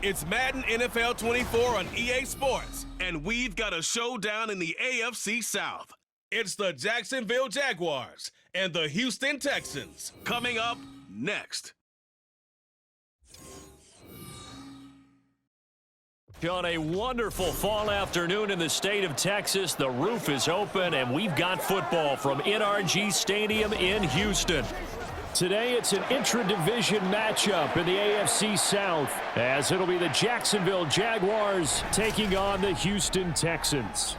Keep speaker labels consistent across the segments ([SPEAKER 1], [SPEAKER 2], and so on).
[SPEAKER 1] It's Madden NFL 24 on EA Sports, and we've got a showdown in the AFC South. It's the Jacksonville Jaguars and the Houston Texans. Coming up next.
[SPEAKER 2] On a wonderful fall afternoon in the state of Texas, the roof is open, and we've got football from NRG Stadium in Houston. Today, it's an intra-division matchup in the AFC South, as it'll be the Jacksonville Jaguars taking on the Houston Texans.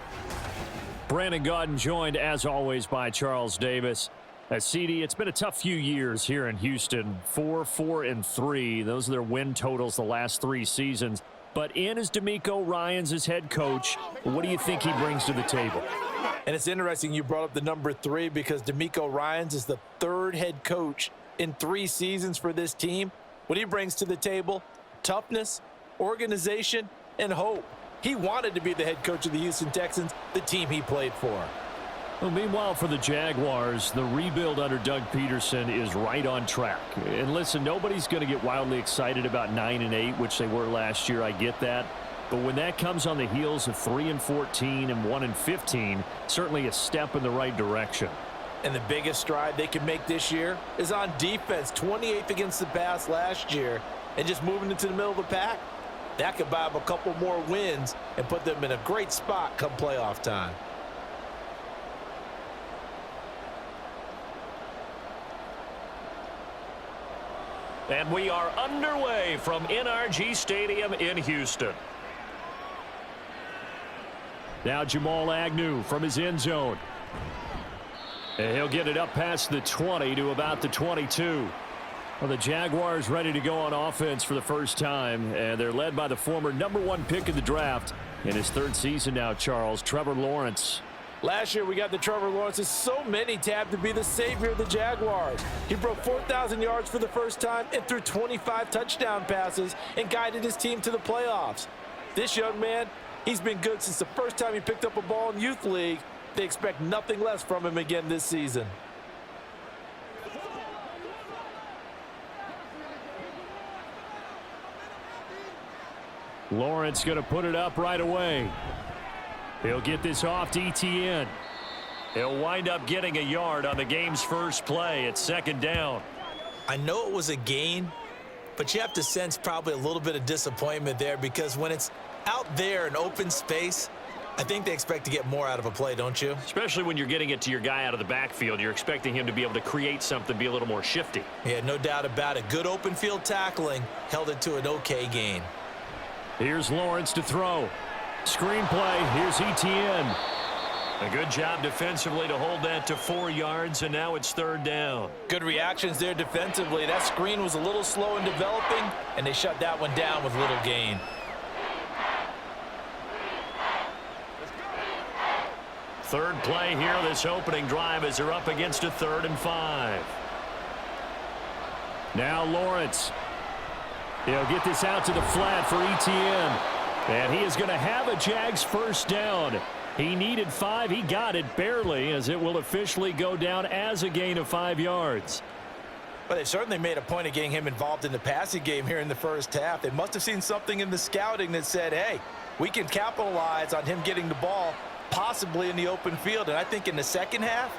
[SPEAKER 2] Brandon Gaudin joined, as always, by Charles Davis. CD, it's been a tough few years here in Houston. 4-4-3. Those are their win totals the last 3 seasons. But in is D'Amico Ryans as head coach. What do you think he brings to the table?
[SPEAKER 3] And it's interesting you brought up the number 3 because D'Amico Ryans is the 3rd head coach in 3 seasons for this team. What he brings to the table: toughness, organization, and hope. He wanted to be the head coach of the Houston Texans, the team he played for.
[SPEAKER 2] Well, meanwhile, for the Jaguars, the rebuild under Doug Peterson is right on track. And listen, nobody's going to get wildly excited about 9-8, which they were last year. I get that. But when that comes on the heels of 3-14 and 1-15, certainly a step in the right direction.
[SPEAKER 3] And the biggest stride they can make this year is on defense. 28th against the pass last year, and just moving into the middle of the pack. That could buy them a couple more wins and put them in a great spot come playoff time.
[SPEAKER 2] And we are underway from NRG Stadium in Houston. Now Jamal Agnew from his end zone. And he'll get it up past the 20 to about the 22. Well, the Jaguars ready to go on offense for the first time, and they're led by the former #1 pick in the draft in his 3rd season now, Charles, Trevor Lawrence.
[SPEAKER 3] Last year, we got the Trevor Lawrences. So many tabbed to be the savior of the Jaguars. He broke 4,000 yards for the first time and threw 25 touchdown passes and guided his team to the playoffs. This young man, he's been good since the first time he picked up a ball in Youth League. They expect nothing less from him again this season.
[SPEAKER 2] Lawrence going to put it up right away. He'll get this off to ETN. He'll wind up getting a yard on the game's first play. It's 2nd down.
[SPEAKER 3] I know it was a gain, but you have to sense probably a little bit of disappointment there because when it's out there in open space, I think they expect to get more out of a play, don't you?
[SPEAKER 2] Especially when you're getting it to your guy out of the backfield. You're expecting him to be able to create something, be a little more shifty.
[SPEAKER 3] Yeah, no doubt about it. Good open field tackling held it to an okay gain.
[SPEAKER 2] Here's Lawrence to throw. Screen play. Here's ETN. A good job defensively to hold that to 4 yards, and now it's 3rd down.
[SPEAKER 3] Good reactions there defensively. That screen was a little slow in developing, and they shut that one down with little gain.
[SPEAKER 2] Third play here, this opening drive, as they're up against a 3rd and 5. Now Lawrence. He'll get this out to the flat for ETN. And he is going to have a Jags first down. He needed 5. He got it barely, as it will officially go down as a gain of 5 yards.
[SPEAKER 3] But they certainly made a point of getting him involved in the passing game here in the first half. They must have seen something in the scouting that said, hey, we can capitalize on him getting the ball possibly in the open field. And I think in the second half,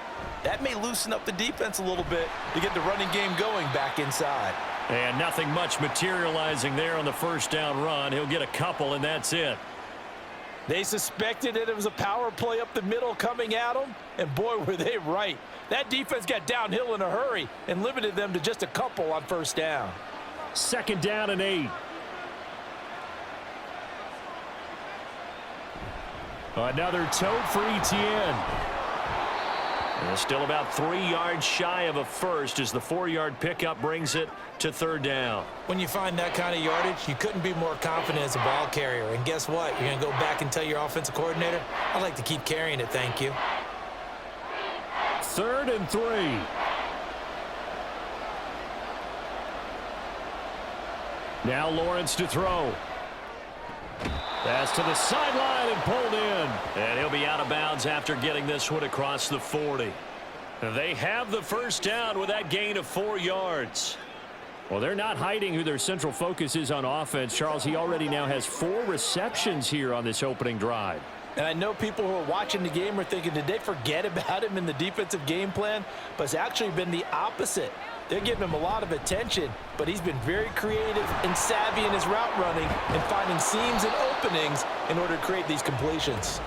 [SPEAKER 3] that may loosen up the defense a little bit to get the running game going back inside.
[SPEAKER 2] And nothing much materializing there on the first down run. He'll get a couple, and that's it.
[SPEAKER 3] They suspected that it was a power play up the middle coming at them, and boy, were they right. That defense got downhill in a hurry and limited them to just a couple on first down.
[SPEAKER 2] 2nd down and 8. Another tote for ETN. And still about 3 yards shy of a first as the 4-yard pickup brings it to 3rd down.
[SPEAKER 3] When you find that kind of yardage, you couldn't be more confident as a ball carrier. And guess what? You're going to go back and tell your offensive coordinator, I'd like to keep carrying it, thank you.
[SPEAKER 2] 3rd and 3. Now Lawrence to throw. Pass to the sideline and pulled in. And he'll be out of bounds after getting this one across the 40. They have the first down with that gain of 4 yards. Well, they're not hiding who their central focus is on offense. Charles, he already now has 4 receptions here on this opening drive.
[SPEAKER 3] And I know people who are watching the game are thinking, did they forget about him in the defensive game plan? But it's actually been the opposite. They're giving him a lot of attention, but he's been very creative and savvy in his route running and finding seams and openings in order to create these completions.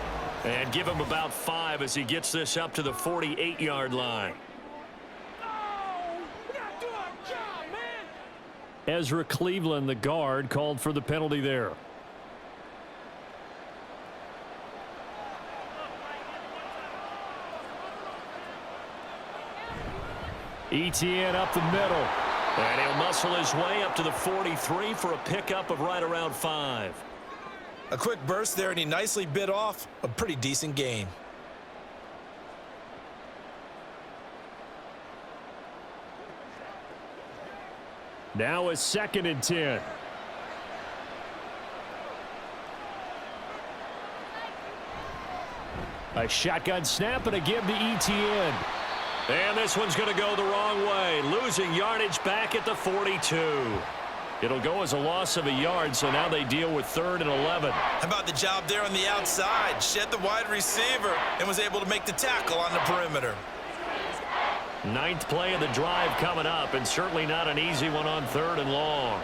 [SPEAKER 2] And give him about 5 as he gets this up to the 48-yard line. Ezra Cleveland, the guard, called for the penalty there. Etienne up the middle. And he'll muscle his way up to the 43 for a pickup of right around 5.
[SPEAKER 3] A quick burst there, and he nicely bit off a pretty decent gain.
[SPEAKER 2] Now a 2nd and 10. A shotgun snap and a give to Etienne. And this one's going to go the wrong way. Losing yardage back at the 42. It'll go as a loss of a yard, so now they deal with 3rd and 11.
[SPEAKER 3] How about the job there on the outside? Shed the wide receiver and was able to make the tackle on the perimeter.
[SPEAKER 2] 9th play of the drive coming up, and certainly not an easy one on 3rd and long.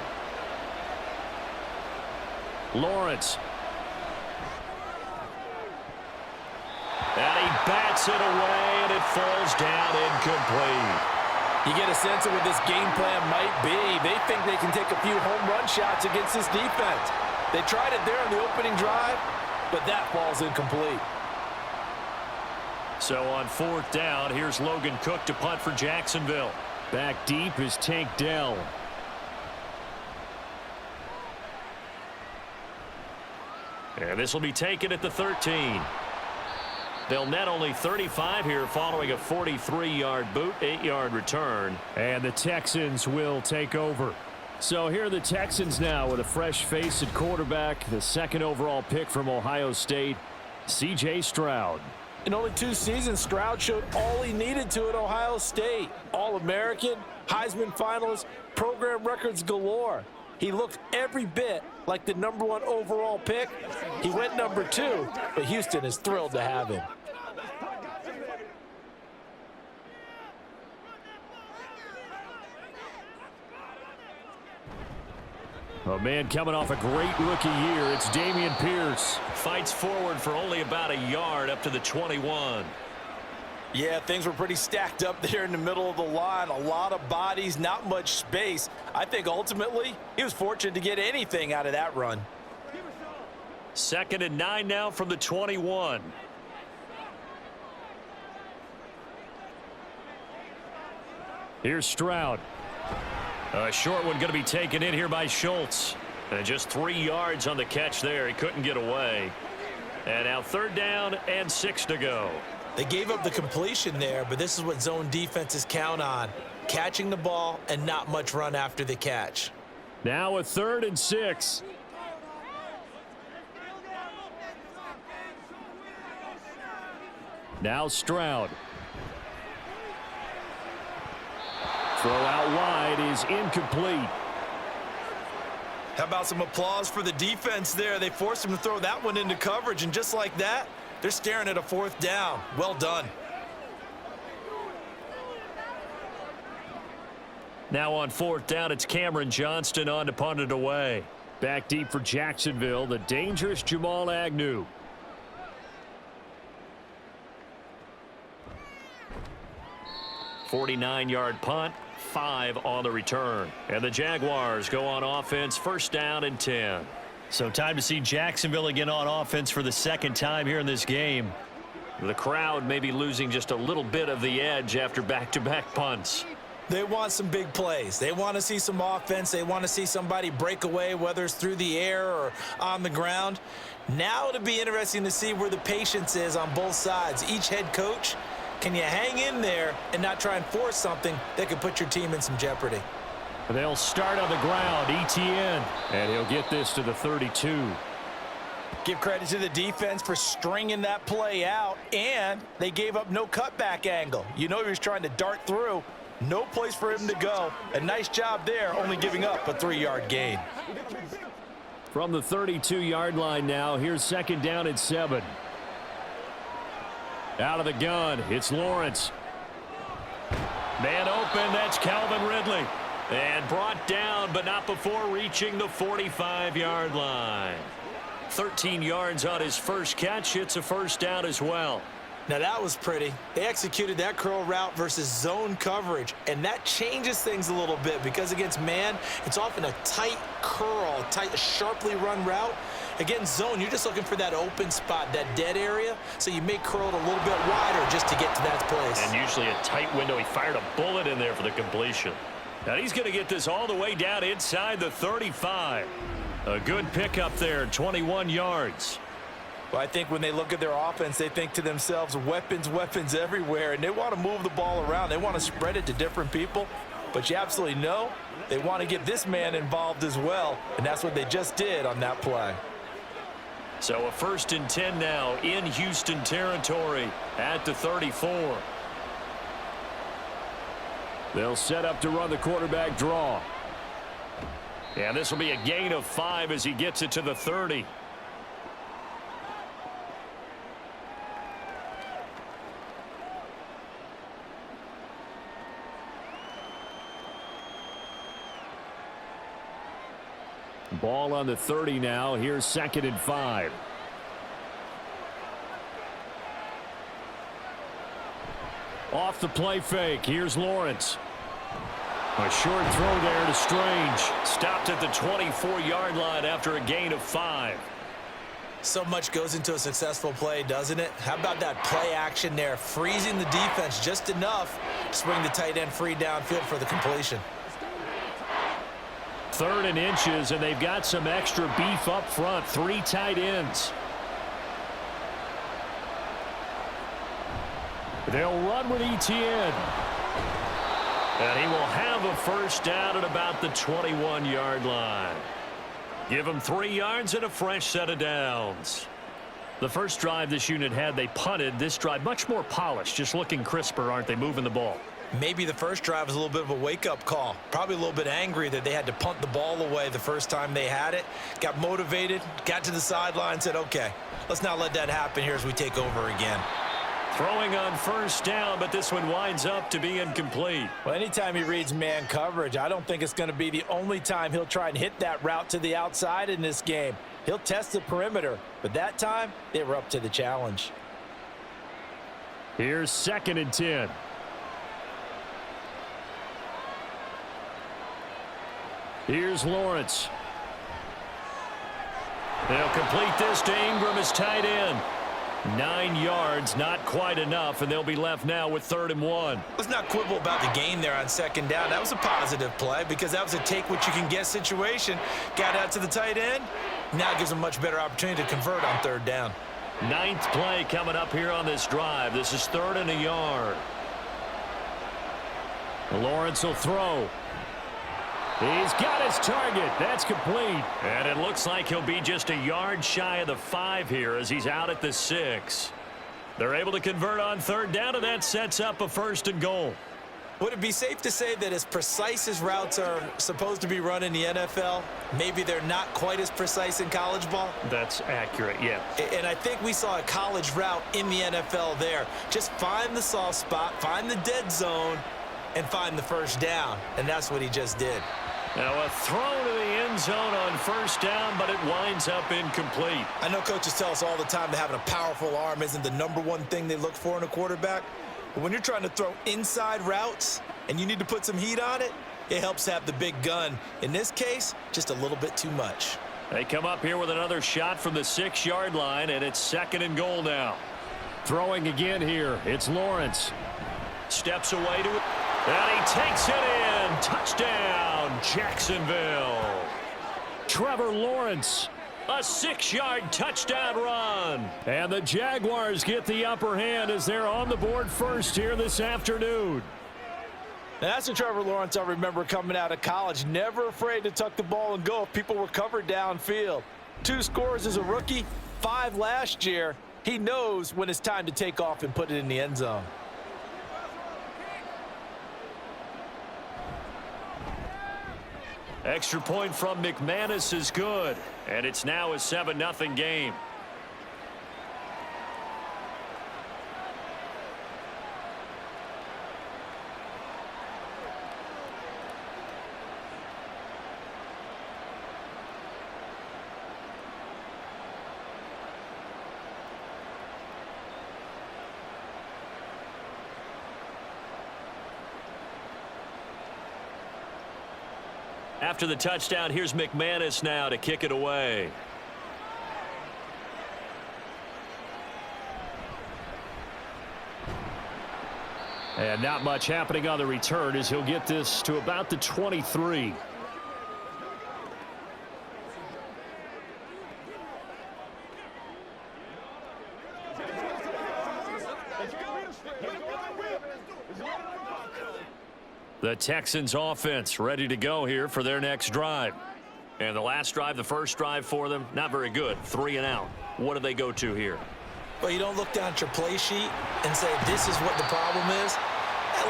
[SPEAKER 2] Lawrence. And he bats it away, and it falls down incomplete.
[SPEAKER 3] You get a sense of what this game plan might be. They think they can take a few home run shots against this defense. They tried it there on the opening drive, but that falls incomplete.
[SPEAKER 2] So on 4th down, here's Logan Cook to punt for Jacksonville. Back deep is Tank Dell. And this will be taken at the 13. They'll net only 35 here following a 43-yard boot, 8-yard return. And the Texans will take over. So here are the Texans now with a fresh face at quarterback, the 2nd overall pick from Ohio State, C.J. Stroud.
[SPEAKER 3] In only 2 seasons, Stroud showed all he needed to at Ohio State. All-American, Heisman finalist, program records galore. He looked every bit like the #1 overall pick. He went #2, but Houston is thrilled to have him.
[SPEAKER 2] A man coming off a great rookie year, it's Dameon Pierce. Fights forward for only about a yard up to the 21.
[SPEAKER 3] Yeah, things were pretty stacked up there in the middle of the line. A lot of bodies, not much space. I think ultimately he was fortunate to get anything out of that run.
[SPEAKER 2] 2nd and 9 now from the 21. Here's Stroud. A short one going to be taken in here by Schultz. And just 3 yards on the catch there. He couldn't get away. And now 3rd down and 6 to go.
[SPEAKER 3] They gave up the completion there, but this is what zone defenses count on. Catching the ball and not much run after the catch.
[SPEAKER 2] Now a 3rd and 6. Now Stroud. Throw out wide is incomplete.
[SPEAKER 3] How about some applause for the defense there? They forced him to throw that one into coverage, and just like that, they're staring at a 4th down. Well done.
[SPEAKER 2] Now on 4th down, it's Cameron Johnston on to punt it away. Back deep for Jacksonville, the dangerous Jamal Agnew. .49-yard punt, 5 on the return. And the Jaguars go on offense, 1st down and 10. So time to see Jacksonville again on offense for the 2nd time here in this game. The crowd may be losing just a little bit of the edge after back-to-back punts.
[SPEAKER 3] They want some big plays. They want to see some offense. They want to see somebody break away, whether it's through the air or on the ground. Now it'll be interesting to see where the patience is on both sides. Each head coach, can you hang in there and not try and force something that could put your team in some jeopardy?
[SPEAKER 2] They'll start on the ground, Etienne, and he'll get this to the 32.
[SPEAKER 3] Give credit to the defense for stringing that play out, and they gave up no cutback angle. You know he was trying to dart through, No place for him to go. A nice job there, only giving up a 3-yard gain.
[SPEAKER 2] From the 32-yard line now, here's second down and 7. Out of the gun, it's Lawrence. Man open, that's Calvin Ridley. And brought down, but not before reaching the 45-yard line. 13 yards on his first catch. It's a first down as well.
[SPEAKER 3] Now that was pretty. They executed that curl route versus zone coverage, and that changes things a little bit because against man, it's often a tight curl, tight, sharply run route. Against zone, you're just looking for that open spot, that dead area, so you may curl it a little bit wider just to get to that place.
[SPEAKER 2] And usually a tight window. He fired a bullet in there for the completion. Now he's going to get this all the way down inside the 35. A good pickup there, 21 yards.
[SPEAKER 3] Well, I think when they look at their offense, they think to themselves, weapons, weapons everywhere, and they want to move the ball around. They want to spread it to different people, but you absolutely know they want to get this man involved as well, and that's what they just did on that play.
[SPEAKER 2] So a 1st and 10 now in Houston territory at the 34. They'll set up to run the quarterback draw. And this will be a gain of 5 as he gets it to the 30. Ball on the 30 now. Here's 2nd and 5. Off the play fake. Here's Lawrence. A short throw there to Strange. Stopped at the 24-yard line after a gain of 5.
[SPEAKER 3] So much goes into a successful play, doesn't it? How about that play action there? Freezing the defense just enough to swing the tight end free downfield for the completion.
[SPEAKER 2] 3rd and inches, and they've got some extra beef up front. 3 tight ends. They'll run with Etienne. And he will have a first down at about the 21-yard line. Give him 3 yards and a fresh set of downs. The first drive this unit had, they punted. This drive, much more polished, just looking crisper, aren't they, moving the ball?
[SPEAKER 3] Maybe the first drive was a little bit of a wake-up call. Probably a little bit angry that they had to punt the ball away the first time they had it. Got motivated, got to the sideline, said, okay, let's not let that happen here as we take over again.
[SPEAKER 2] Throwing on first down, but this one winds up to be incomplete.
[SPEAKER 3] Well, anytime he reads man coverage, I don't think it's going to be the only time he'll try and hit that route to the outside in this game. He'll test the perimeter, but that time, they were up to the challenge.
[SPEAKER 2] Here's 2nd and 10. Here's Lawrence. They'll complete this to Ingram as tight end. 9 yards, not quite enough, and they'll be left now with 3rd and 1.
[SPEAKER 3] Let's not quibble about the gain there on 2nd down. That was a positive play because that was a take-what-you-can-get situation. Got out to the tight end. Now it gives them a much better opportunity to convert on 3rd down.
[SPEAKER 2] 9th play coming up here on this drive. This is 3rd and a yard. Lawrence will throw. He's got his target. That's complete. And it looks like he'll be just a yard shy of the 5 here as he's out at the 6. They're able to convert on 3rd down, and that sets up a 1st and goal.
[SPEAKER 3] Would it be safe to say that as precise as routes are supposed to be run in the NFL, maybe they're not quite as precise in college ball?
[SPEAKER 2] That's accurate, yeah.
[SPEAKER 3] And I think we saw a college route in the NFL there. Just find the soft spot, find the dead zone, and find the first down. And that's what he just did.
[SPEAKER 2] Now a throw to the end zone on 1st down, but it winds up incomplete.
[SPEAKER 3] I know coaches tell us all the time that having a powerful arm isn't the #1 thing they look for in a quarterback. But when you're trying to throw inside routes and you need to put some heat on it, it helps have the big gun. In this case, just a little bit too much.
[SPEAKER 2] They come up here with another shot from the 6-yard line, and it's 2nd and goal now. Throwing again here, it's Lawrence. Steps away to it, and he takes it in. Touchdown, Jacksonville. Trevor Lawrence, a 6-yard touchdown run. And the Jaguars get the upper hand as they're on the board first here this afternoon.
[SPEAKER 3] And that's a Trevor Lawrence I remember coming out of college. Never afraid to tuck the ball and go if people were covered downfield. 2 scores as a rookie, 5 last year. He knows when it's time to take off and put it in the end zone.
[SPEAKER 2] Extra point from McManus is good, and it's now a 7-0 game. After the touchdown, here's McManus now to kick it away. And not much happening on the return as he'll get this to about the 23. The Texans offense ready to go here for their next drive. And the last drive, the first drive for them, not very good. 3 and out. What do they go to here?
[SPEAKER 3] Well, you don't look down at your play sheet and say, this is what the problem is.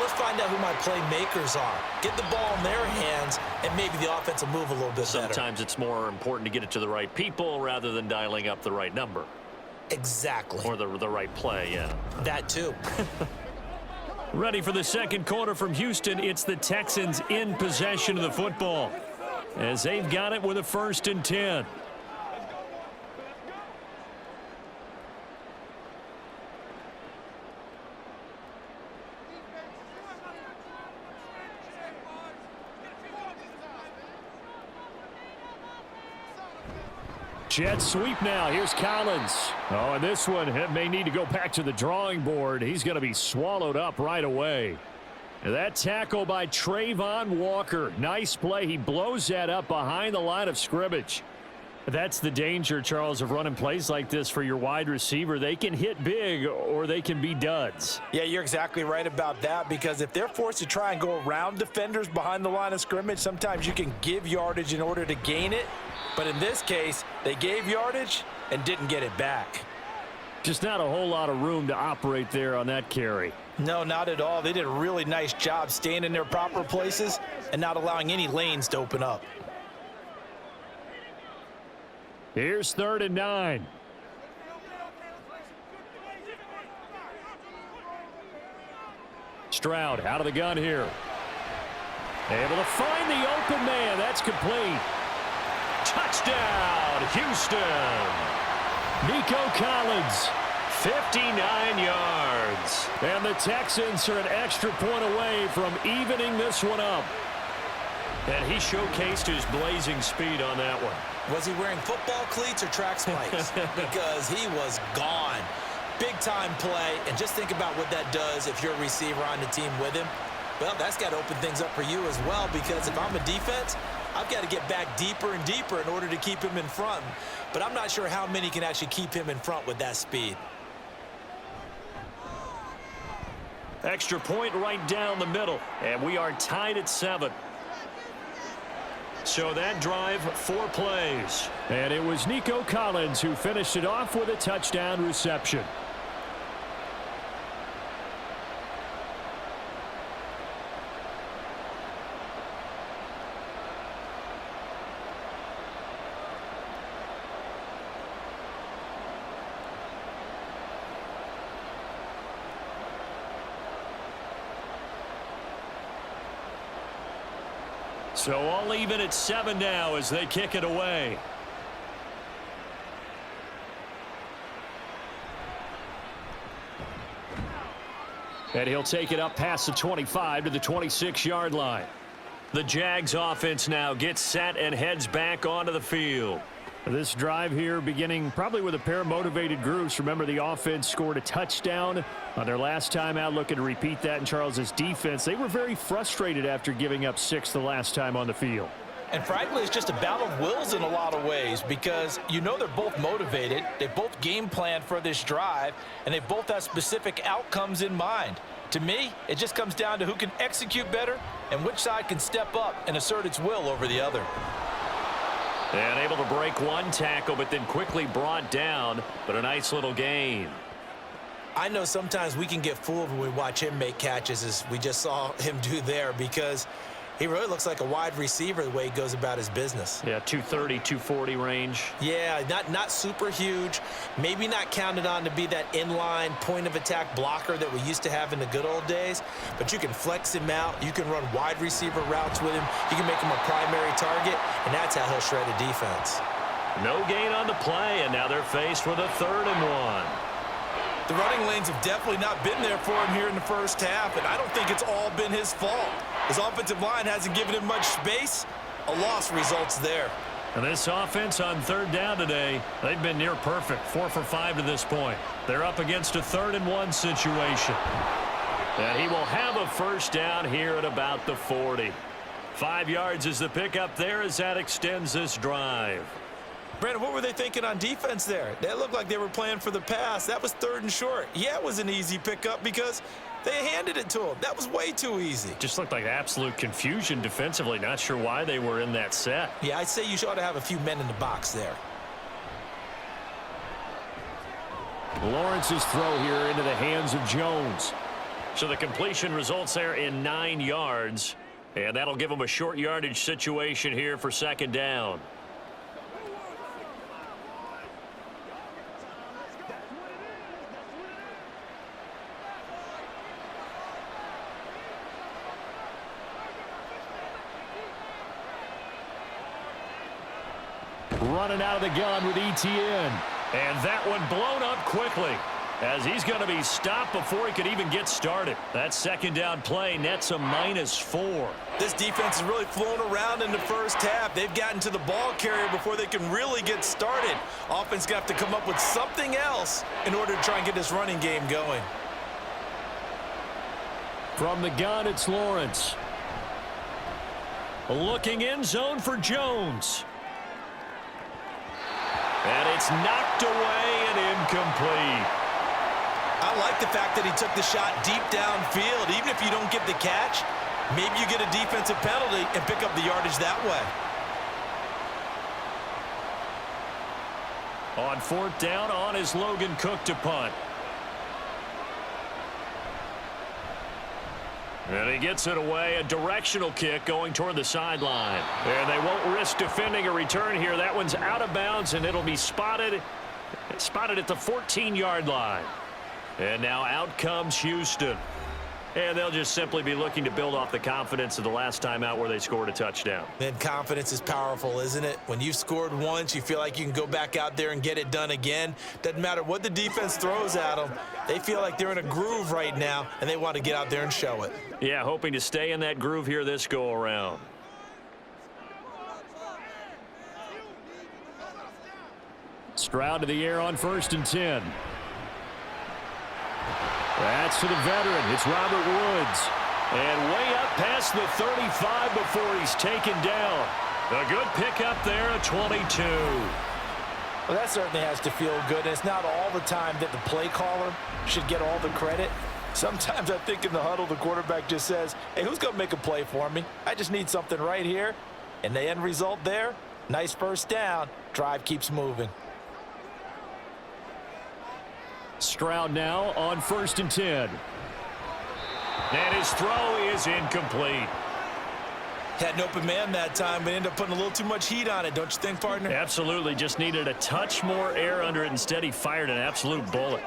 [SPEAKER 3] Let's find out who my playmakers are. Get the ball in their hands, and maybe the offense will move a little bit better.
[SPEAKER 2] Sometimes it's more important to get it to the right people rather than dialing up the right number.
[SPEAKER 3] Exactly.
[SPEAKER 2] Or the right play, yeah.
[SPEAKER 3] That too.
[SPEAKER 2] Ready for the second quarter from Houston. It's the Texans in possession of the football as they've got it with a 1st and 10. Jet sweep now. Here's Collins. Oh, and this one may need to go back to the drawing board. He's going to be swallowed up right away. That tackle by Trayvon Walker. Nice play. He blows that up behind the line of scrimmage. That's the danger, Charles, of running plays like this for your wide receiver. They can hit big or they can be duds.
[SPEAKER 3] Yeah, you're exactly right about that, because if they're forced to try and go around defenders behind the line of scrimmage, sometimes you can give yardage in order to gain it. But in this case, they gave yardage and didn't get it back.
[SPEAKER 2] Just not a whole lot of room to operate there on that carry.
[SPEAKER 3] No, not at all. They did a really nice job staying in their proper places and not allowing any lanes to open up.
[SPEAKER 2] Here's 3rd and 9. Stroud out of the gun here. Able to find the open man. That's complete. Touchdown, Houston. Nico Collins, 59 yards. And the Texans are an extra point away from evening this one up. And he showcased his blazing speed on that one.
[SPEAKER 3] Was he wearing football cleats or track spikes? Because he was gone. Big-time play, and just think about what that does if you're a receiver on the team with him. Well, that's got to open things up for you as well, because if I'm a defense, I've got to get back deeper and deeper in order to keep him in front. But I'm not sure how many can actually keep him in front with that speed.
[SPEAKER 2] Extra point right down the middle, and we are tied at 7. So that drive, 4 plays. And it was Nico Collins who finished it off with a touchdown reception. So all even at 7 now as they kick it away. And he'll take it up past the 25 to the 26-yard line. The Jags offense now gets set and heads back onto the field. This drive here beginning probably with a pair of motivated groups. Remember, the offense scored a touchdown on their last time out, looking to repeat that in Charles's defense. They were very frustrated after giving up 6 the last time on the field.
[SPEAKER 3] And frankly, it's just a battle of wills in a lot of ways, because you know they're both motivated. They both game planned for this drive, and they both have specific outcomes in mind. To me, it just comes down to who can execute better and which side can step up and assert its will over the other.
[SPEAKER 2] And able to break one tackle, but then quickly brought down, but a nice little gain.
[SPEAKER 3] I know sometimes we can get fooled when we watch him make catches, as we just saw him do there, because He really looks like a wide receiver the way he goes about his business.
[SPEAKER 2] Yeah, 230, 240 range.
[SPEAKER 3] Yeah, not super huge. Maybe not counted on to be that inline point-of-attack blocker that we used to have in the good old days. But you can flex him out. You can run wide receiver routes with him. You can make him a primary target, and that's how he'll shred a defense.
[SPEAKER 2] No gain on the play, and now they're faced with a 3rd and 1.
[SPEAKER 3] The running lanes have definitely not been there for him here in the first half, and I don't think it's all been his fault. His offensive line hasn't given him much space. A loss results there.
[SPEAKER 2] And this offense on 3rd down today, they've been near perfect, 4 for 5 to this point. They're up against a 3rd and 1 situation. And he will have a 1st down here at about the 40. 5 yards is the pickup there as that extends this drive.
[SPEAKER 3] Brandon, what were they thinking on defense there? They looked like they were playing for the pass. That was 3rd and short. Yeah, it was an easy pickup because they handed it to him. That was way too easy.
[SPEAKER 2] Just looked like absolute confusion defensively. Not sure why they were in that set.
[SPEAKER 3] Yeah, I'd say you ought to have a few men in the box there.
[SPEAKER 2] Lawrence's throw here into the hands of Jones. So the completion results there in 9 yards. And that'll give them a short yardage situation here for 2nd down. Running out of the gun with ETN. And that one blown up quickly as he's going to be stopped before he could even get started. That 2nd down play nets a -4.
[SPEAKER 3] This defense has really flown around in the first half. They've gotten to the ball carrier before they can really get started. Offense going to have to come up with something else in order to try and get this running game going.
[SPEAKER 2] From the gun, it's Lawrence. Looking in zone for Jones. And it's knocked away and incomplete.
[SPEAKER 3] I like the fact that he took the shot deep downfield. Even if you don't get the catch, maybe you get a defensive penalty and pick up the yardage that way.
[SPEAKER 2] On 4th down, on is Logan Cook to punt. And he gets it away, a directional kick going toward the sideline. And they won't risk defending a return here. That one's out of bounds, and it'll be spotted at the 14-yard line. And now out comes Houston. And they'll just simply be looking to build off the confidence of the last time out where they scored a touchdown.
[SPEAKER 3] And confidence is powerful, isn't it? When you've scored once, you feel like you can go back out there and get it done again. Doesn't matter what the defense throws at them. They feel like they're in a groove right now, and they want to get out there and show it.
[SPEAKER 2] Yeah, hoping to stay in that groove here this go-around. Stroud to the air on 1st and 10. That's to the veteran. It's Robert Woods. And way up past the 35 before he's taken down. A good pickup there at 22.
[SPEAKER 3] Well, that certainly has to feel good. And it's not all the time that the play caller should get all the credit. Sometimes I think in the huddle, the quarterback just says, hey, who's going to make a play for me? I just need something right here. And the end result there, nice 1st down. Drive keeps moving.
[SPEAKER 2] Stroud now on 1st and 10. And his throw is incomplete.
[SPEAKER 3] Had an open man that time, but ended up putting a little too much heat on it, don't you think, partner?
[SPEAKER 2] Absolutely. Just needed a touch more air under it. Instead, he fired an absolute bullet.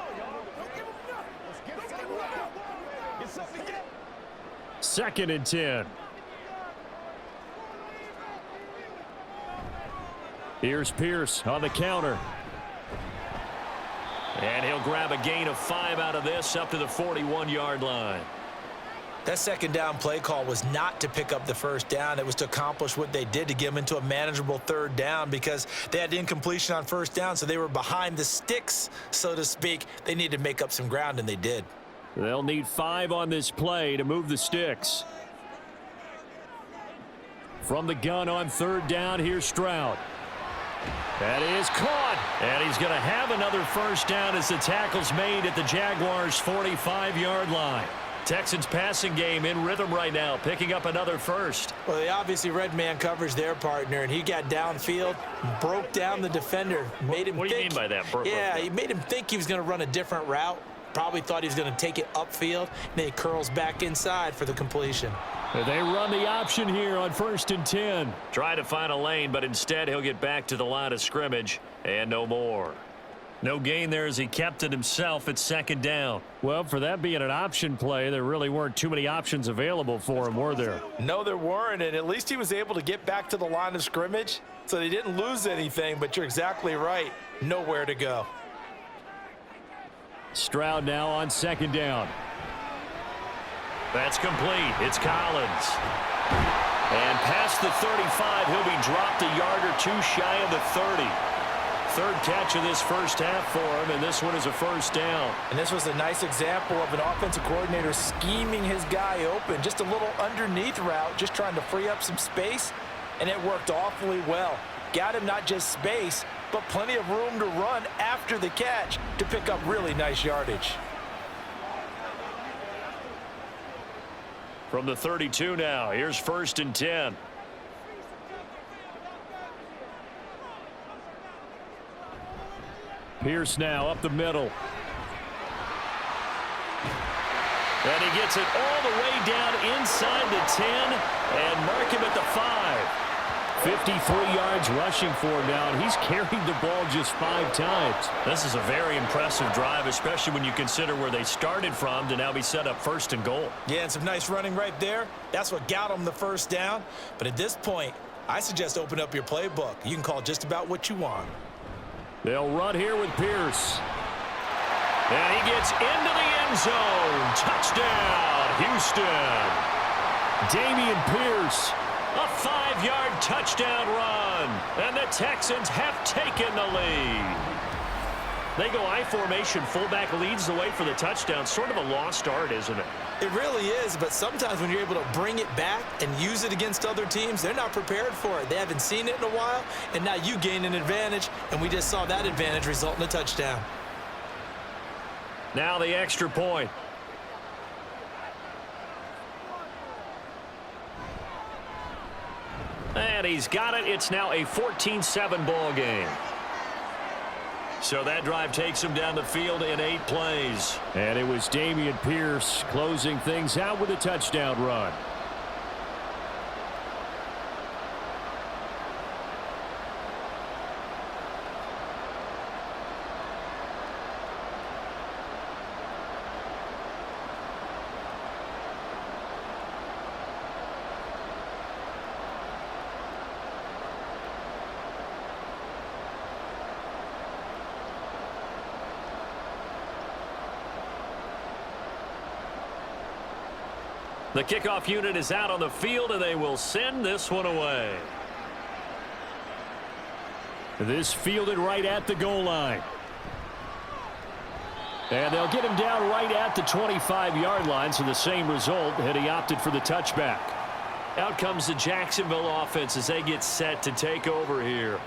[SPEAKER 2] 2nd and 10. Here's Pierce on the counter. And he'll grab a gain of 5 out of this up to the 41-yard line.
[SPEAKER 3] That 2nd down play call was not to pick up the 1st down. It was to accomplish what they did to get them into a manageable 3rd down because they had incompletion on 1st down, so they were behind the sticks, so to speak. They needed to make up some ground, and they did.
[SPEAKER 2] They'll need 5 on this play to move the sticks. From the gun on 3rd down, here's Stroud. That is caught, and he's going to have another 1st down as the tackle's made at the Jaguars' 45-yard line. Texans passing game in rhythm right now, picking up another 1st.
[SPEAKER 3] Well, they obviously red man coverage their partner, and he got downfield, broke down the defender, made him
[SPEAKER 2] What do you mean by that?
[SPEAKER 3] Yeah, he made him think he was going to run a different route. Probably thought he was going to take it upfield, and then he curls back inside for the completion.
[SPEAKER 2] They run the option here on 1st and 10.
[SPEAKER 4] Try to find a lane, but instead he'll get back to the line of scrimmage and no more.
[SPEAKER 2] No gain there as he kept it himself at 2nd down. Well, for that being an option play, there really weren't too many options available for him, were there?
[SPEAKER 3] No, there weren't, and at least he was able to get back to the line of scrimmage, so they didn't lose anything, but you're exactly right. Nowhere to go.
[SPEAKER 2] Stroud now on 2nd down.
[SPEAKER 4] That's complete. It's Collins. And past the 35, he'll be dropped a yard or two shy of the 30. 3rd catch of this first half for him, and this one is a 1st down.
[SPEAKER 3] And this was a nice example of an offensive coordinator scheming his guy open. Just a little underneath route, just trying to free up some space, and it worked awfully well. Got him not just space, but plenty of room to run after the catch to pick up really nice yardage.
[SPEAKER 4] From the 32 now, here's 1st and 10.
[SPEAKER 2] Pierce now up the middle.
[SPEAKER 4] And he gets it all the way down inside the 10 and mark him at the 5.
[SPEAKER 2] 53 yards rushing for him now, and he's carried the ball just 5 times.
[SPEAKER 4] This is a very impressive drive, especially when you consider where they started from to now be set up 1st and goal.
[SPEAKER 3] Yeah, and some nice running right there. That's what got him the 1st down. But at this point, I suggest open up your playbook. You can call just about what you want.
[SPEAKER 2] They'll run here with Pierce.
[SPEAKER 4] And he gets into the end zone. Touchdown, Houston.
[SPEAKER 2] Dameon Pierce.
[SPEAKER 4] A 5-yard touchdown run. And the Texans have taken the lead. They go I formation. Fullback leads the way for the touchdown. Sort of a lost art, isn't it?
[SPEAKER 3] It really is, but sometimes when you're able to bring it back and use it against other teams, they're not prepared for it. They haven't seen it in a while, and now you gain an advantage, and we just saw that advantage result in a touchdown.
[SPEAKER 4] Now the extra point. And he's got it. It's now a 14-7 ball game. So that drive takes him down the field in 8 plays.
[SPEAKER 2] And it was Dameon Pierce closing things out with a touchdown run.
[SPEAKER 4] The kickoff unit is out on the field, and they will send this one away.
[SPEAKER 2] This fielded right at the goal line. And they'll get him down right at the 25-yard line, so the same result had he opted for the touchback.
[SPEAKER 4] Out comes the Jacksonville offense as they get set to take over here.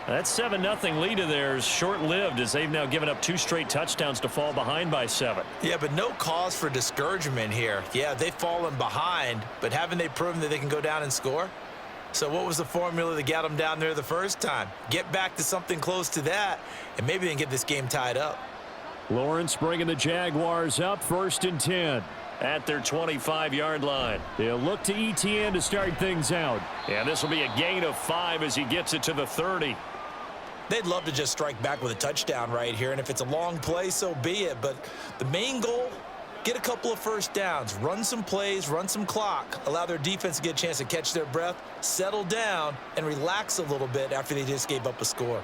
[SPEAKER 2] That 7-0 lead of theirs short-lived as they've now given up 2 straight touchdowns to fall behind by 7.
[SPEAKER 3] Yeah, but no cause for discouragement here. Yeah, they've fallen behind, but haven't they proven that they can go down and score? So what was the formula that got them down there the first time? Get back to something close to that, and maybe they can get this game tied up.
[SPEAKER 2] Lawrence bringing the Jaguars up 1st and 10.
[SPEAKER 4] At their 25-yard line.
[SPEAKER 2] They'll look to ETN to start things out.
[SPEAKER 4] And this will be a gain of 5 as he gets it to the 30.
[SPEAKER 3] They'd love to just strike back with a touchdown right here, and if it's a long play, so be it. But the main goal, get a couple of first downs, run some plays, run some clock, allow their defense to get a chance to catch their breath, settle down, and relax a little bit after they just gave up a score.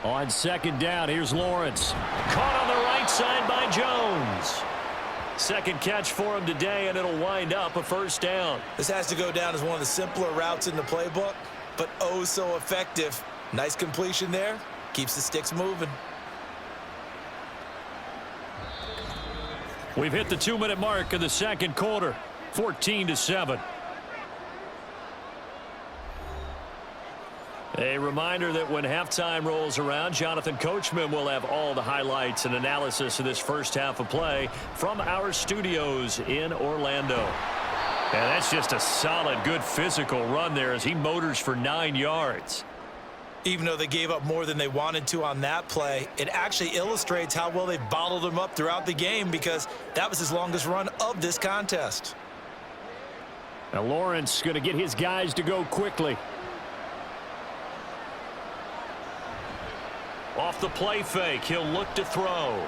[SPEAKER 2] On 2nd down, here's Lawrence.
[SPEAKER 4] Caught on the right side by Jones. Second catch for him today, and it'll wind up a 1st down.
[SPEAKER 3] This has to go down as one of the simpler routes in the playbook, but oh so effective. Nice completion there. Keeps the sticks moving.
[SPEAKER 2] We've hit the 2-minute mark of the 2nd quarter. 14-7.
[SPEAKER 4] A reminder that when halftime rolls around, Jonathan Coachman will have all the highlights and analysis of this first half of play from our studios in Orlando.
[SPEAKER 2] And that's just a solid, good physical run there as he motors for 9 yards.
[SPEAKER 3] Even though they gave up more than they wanted to on that play, it actually illustrates how well they bottled them up throughout the game because that was his longest run of this contest.
[SPEAKER 2] Now Lawrence going to get his guys to go quickly.
[SPEAKER 4] Off the play fake, he'll look to throw.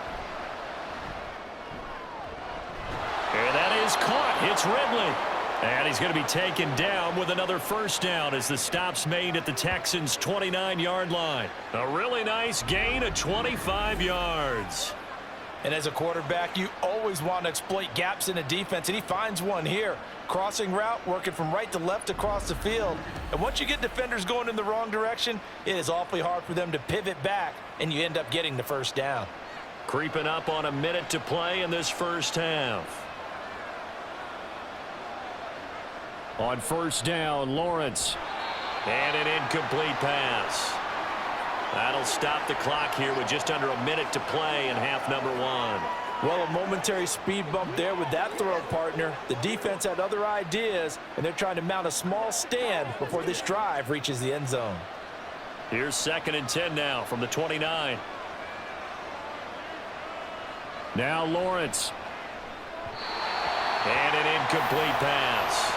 [SPEAKER 4] And that is caught. It's Ridley. And he's going to be taken down with another first down as the stop's made at the Texans' 29-yard line. A really nice gain of 25 yards.
[SPEAKER 3] And as a quarterback, you always want to exploit gaps in a defense, and he finds one here. Crossing route, working from right to left across the field. And once you get defenders going in the wrong direction, it is awfully hard for them to pivot back, and you end up getting the first down.
[SPEAKER 4] Creeping up on a minute to play in this first half.
[SPEAKER 2] On first down, Lawrence.
[SPEAKER 4] And an incomplete pass. That'll stop the clock here with just under a minute to play in half number 1.
[SPEAKER 3] Well, a momentary speed bump there with that throw, partner. The defense had other ideas, and they're trying to mount a small stand before this drive reaches the end zone.
[SPEAKER 4] Here's 2nd and 10 now from the 29.
[SPEAKER 2] Now Lawrence.
[SPEAKER 4] And an incomplete pass.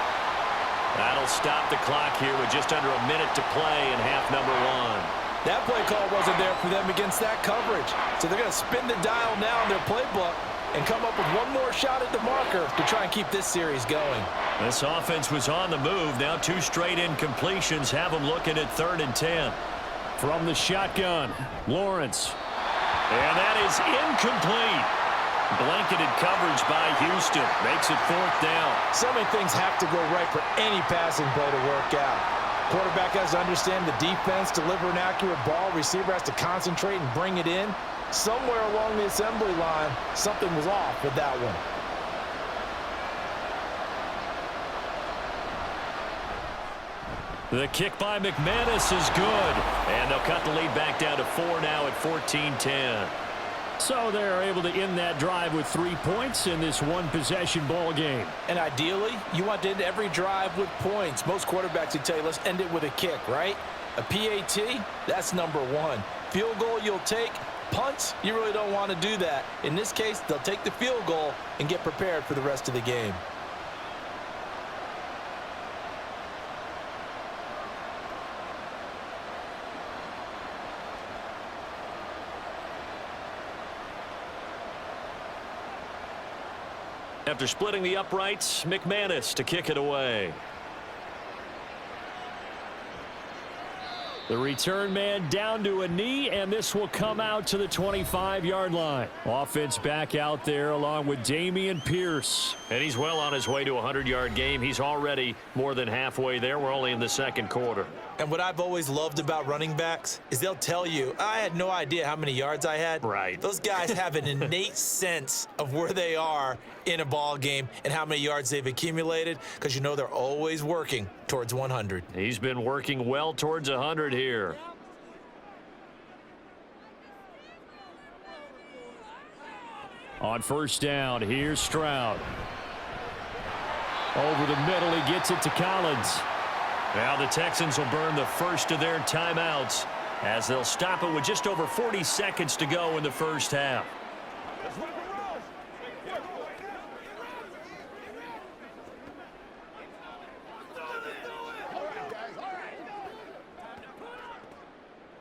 [SPEAKER 4] That'll stop the clock here with just under a minute to play in half number 1.
[SPEAKER 3] That play call wasn't there for them against that coverage. So they're going to spin the dial now in their playbook and come up with one more shot at the marker to try and keep this series going.
[SPEAKER 4] This offense was on the move. Now 2 straight incompletions have them looking at 3rd and 10.
[SPEAKER 2] From the shotgun, Lawrence.
[SPEAKER 4] And that is incomplete. Blanketed coverage by Houston. Makes it 4th down.
[SPEAKER 3] So many things have to go right for any passing play to work out. Quarterback has to understand the defense, deliver an accurate ball. Receiver has to concentrate and bring it in. Somewhere along the assembly line, something was off with that one.
[SPEAKER 2] The kick by McManus is good.
[SPEAKER 4] And they'll cut the lead back down to 4 now at 14-10.
[SPEAKER 2] So they're able to end that drive with 3 points in this one-possession ball game.
[SPEAKER 3] And ideally, you want to end every drive with points. Most quarterbacks would tell you, let's end it with a kick, right? A PAT, that's number 1. Field goal you'll take. Punts, you really don't want to do that. In this case, they'll take the field goal and get prepared for the rest of the game.
[SPEAKER 4] After splitting the uprights, McManus to kick it away.
[SPEAKER 2] The return man down to a knee, and this will come out to the 25-yard line. Offense back out there along with Dameon Pierce.
[SPEAKER 4] And he's well on his way to a 100-yard game. He's already more than halfway there. We're only in the 2nd quarter.
[SPEAKER 3] And what I've always loved about running backs is they'll tell you, I had no idea how many yards I had.
[SPEAKER 4] Right.
[SPEAKER 3] Those guys have an innate sense of where they are in a ball game and how many yards they've accumulated because you know they're always working towards 100.
[SPEAKER 4] He's been working well towards 100 here.
[SPEAKER 2] On first down, here's Stroud. Over the middle, he gets it to Collins.
[SPEAKER 4] Now the Texans will burn the first of their timeouts as they'll stop it with just over 40 seconds to go in the first half.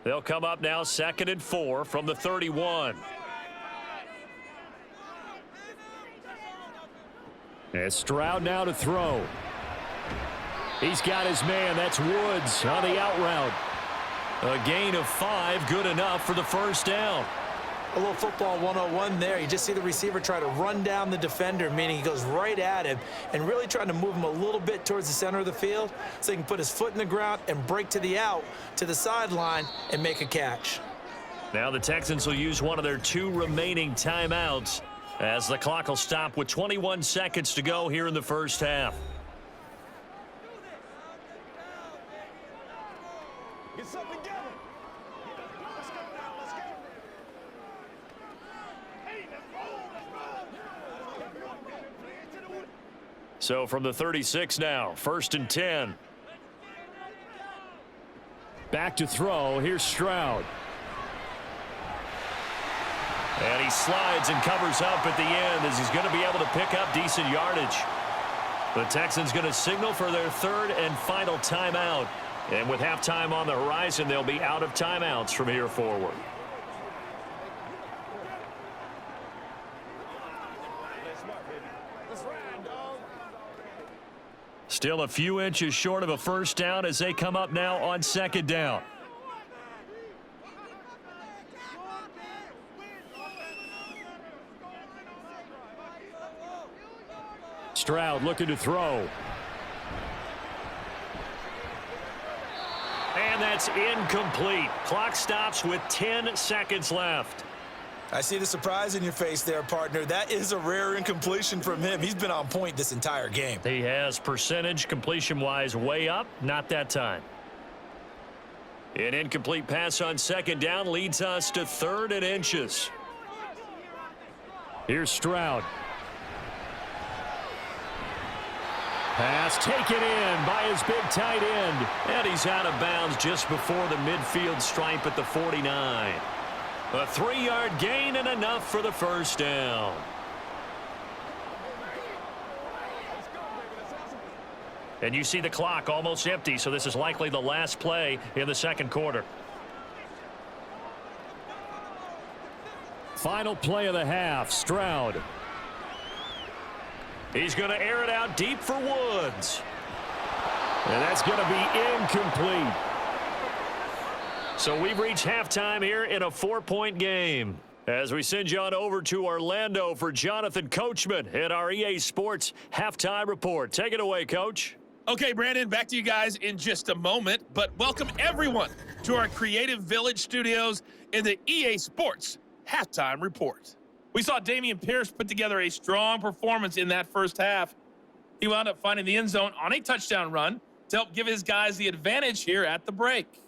[SPEAKER 4] They'll come up now 2nd and 4 from the 31.
[SPEAKER 2] And Stroud now to throw. He's got his man. That's Woods on the out route.
[SPEAKER 4] A gain of 5, good enough for the first down.
[SPEAKER 3] A little football 101 there. You just see the receiver try to run down the defender, meaning he goes right at him and really trying to move him a little bit towards the center of the field so he can put his foot in the ground and break to the out, to the sideline, and make a catch.
[SPEAKER 4] Now the Texans will use one of their 2 remaining timeouts as the clock will stop with 21 seconds to go here in the first half.
[SPEAKER 5] Get something together. Let's go now. Let's go. Hey, let's roll.
[SPEAKER 4] So from the 36 now, 1st and 10.
[SPEAKER 2] Back to throw. Here's Stroud.
[SPEAKER 4] And he slides and covers up at the end as he's going to be able to pick up decent yardage. The Texans going to signal for their third and final timeout. And with halftime on the horizon, they'll be out of timeouts from here forward. Still a few inches short of a first down as they come up now on second down.
[SPEAKER 2] Stroud looking to throw.
[SPEAKER 4] And that's incomplete. Clock stops with 10 seconds left.
[SPEAKER 3] I see the surprise in your face there, partner. That is a rare incompletion from him. He's been on point this entire game.
[SPEAKER 4] He has percentage completion-wise way up. Not that time. An incomplete pass on second down leads us to 3rd and inches.
[SPEAKER 2] Here's Stroud. Pass taken in by his big tight end.
[SPEAKER 4] And he's out of bounds just before the midfield stripe at the 49. A 3-yard gain and enough for the first down. And you see the clock almost empty, so this is likely the last play in the second quarter.
[SPEAKER 2] Final play of the half. Stroud.
[SPEAKER 4] He's going to air it out deep for Woods.
[SPEAKER 2] And that's going to be incomplete.
[SPEAKER 4] So we've reached halftime here in a 4-point game. As we send you on over to Orlando for Jonathan Coachman at our EA Sports Halftime Report. Take it away, Coach.
[SPEAKER 6] Okay, Brandon, back to you guys in just a moment. But welcome everyone to our Creative Village studios in the EA Sports Halftime Report. We saw Dameon Pierce put together a strong performance in that first half. He wound up finding the end zone on a touchdown run to help give his guys the advantage here at the break.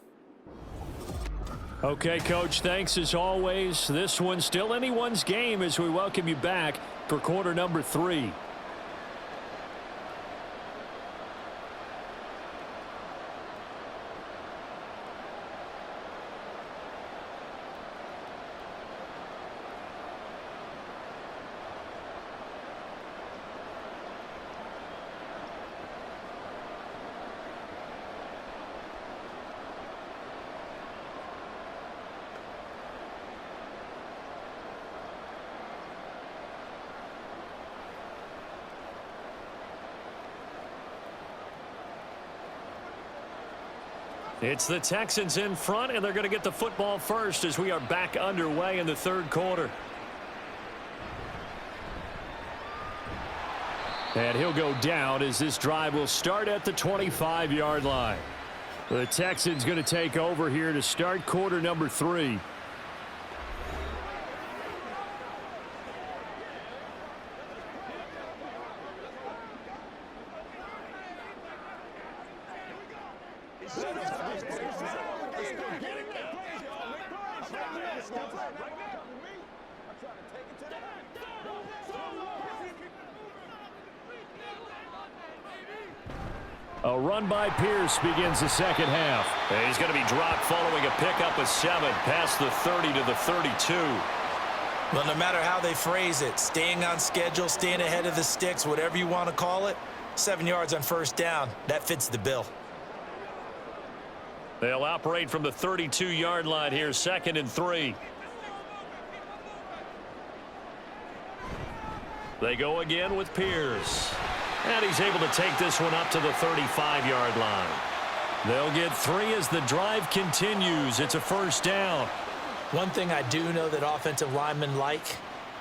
[SPEAKER 2] Okay, Coach, thanks as always. This one's still anyone's game as we welcome you back for quarter number 3.
[SPEAKER 4] It's the Texans in front, and they're going to get the football first as we are back underway in the third quarter.
[SPEAKER 2] And he'll go down as this drive will start at the 25-yard line. The Texans going to take over here to start quarter number 3. A run by Pierce begins the second half.
[SPEAKER 4] And he's going to be dropped following a pickup of 7 past the 30 to the 32.
[SPEAKER 3] Well, no matter how they phrase it, staying on schedule, staying ahead of the sticks, whatever you want to call it, 7 yards on first down, that fits the bill.
[SPEAKER 4] They'll operate from the 32-yard line here, 2nd and 3. They go again with Pierce. And he's able to take this one up to the 35-yard line. They'll get 3 as the drive continues. It's a first down.
[SPEAKER 3] One thing I do know that offensive linemen like,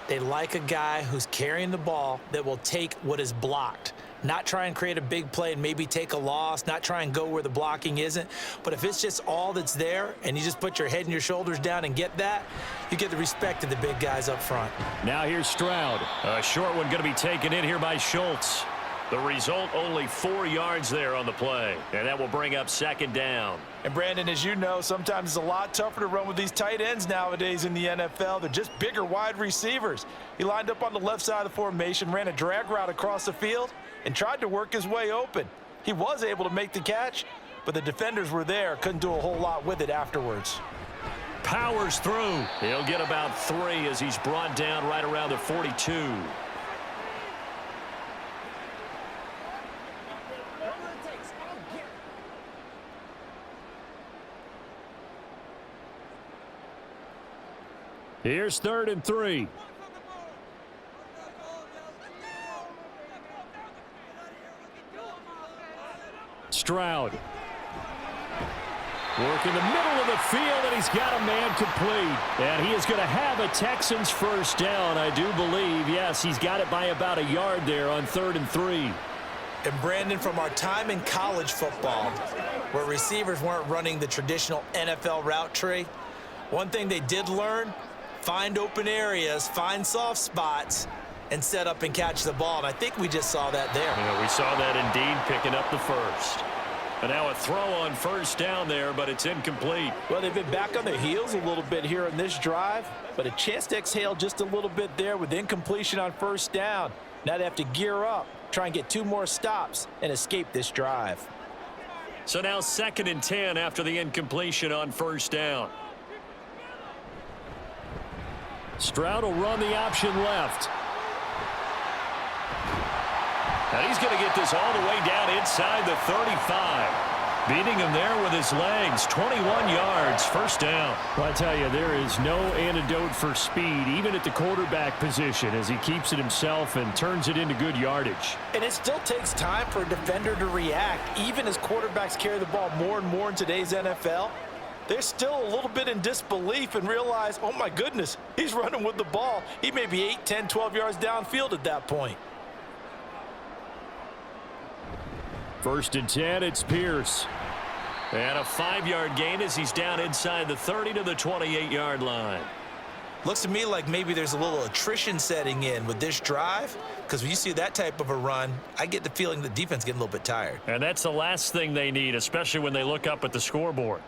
[SPEAKER 3] they like a guy who's carrying the ball that will take what is blocked. Not try and create a big play and maybe take a loss, not try and go where the blocking isn't. But if it's just all that's there and you just put your head and your shoulders down and get that, you get the respect of the big guys up front.
[SPEAKER 2] Now here's Stroud.
[SPEAKER 4] A short one going to be taken in here by Schultz. The result, only 4 yards there on the play. And that will bring up 2nd down.
[SPEAKER 3] And Brandon, as you know, sometimes it's a lot tougher to run with these tight ends nowadays in the NFL. They're just bigger wide receivers. He lined up on the left side of the formation, ran a drag route across the field, and tried to work his way open. He was able to make the catch, but the defenders were there, couldn't do a whole lot with it afterwards.
[SPEAKER 2] Powers through. He'll get about 3 as he's brought down right around the 42. Here's 3rd and 3. Stroud. Work in the middle of the field, and he's got a man complete. And he is going to have a Texans first down, I do believe. Yes, he's got it by about a yard there on 3rd and 3.
[SPEAKER 3] And Brandon, from our time in college football, where receivers weren't running the traditional NFL route tree, one thing they did learn, find open areas, find soft spots, and set up and catch the ball. And I think we just saw that there.
[SPEAKER 2] Yeah, we saw that indeed, picking up the first. And now a throw on first down there, but it's incomplete.
[SPEAKER 3] Well, they've been back on their heels a little bit here in this drive, but a chance to exhale just a little bit there with incompletion on first down. Now they have to gear up, try and get 2 more stops, and escape this drive.
[SPEAKER 2] So now 2nd and 10 after the incompletion on first down. Stroud will run the option left. And he's going to get this all the way down inside the 35. Beating him there with his legs. 21 yards, first down. Well, I tell you, there is no antidote for speed, even at the quarterback position, as he keeps it himself and turns it into good yardage.
[SPEAKER 3] And it still takes time for a defender to react, even as quarterbacks carry the ball more and more in today's NFL. They're still a little bit in disbelief and realize, oh my goodness, he's running with the ball. He may be 8, 10, 12 yards downfield at that point.
[SPEAKER 2] 1st and 10, it's Pierce. And a 5-yard gain as he's down inside the 30 to the 28-yard line.
[SPEAKER 3] Looks to me like maybe there's a little attrition setting in with this drive, because when you see that type of a run, I get the feeling the defense getting a little bit tired.
[SPEAKER 2] And that's the last thing they need, especially when they look up at the scoreboard.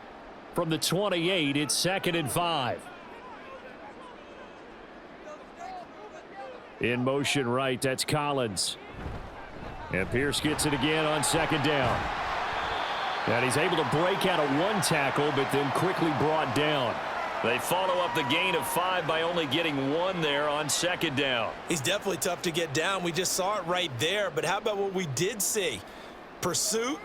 [SPEAKER 2] From the 28, it's 2nd and 5. In motion right, that's Collins. And Pierce gets it again on 2nd down. And he's able to break out of 1 tackle, but then quickly brought down. They follow up the gain of 5 by only getting 1 there on 2nd down.
[SPEAKER 3] He's definitely tough to get down. We just saw it right there. But how about what we did see? Pursuit,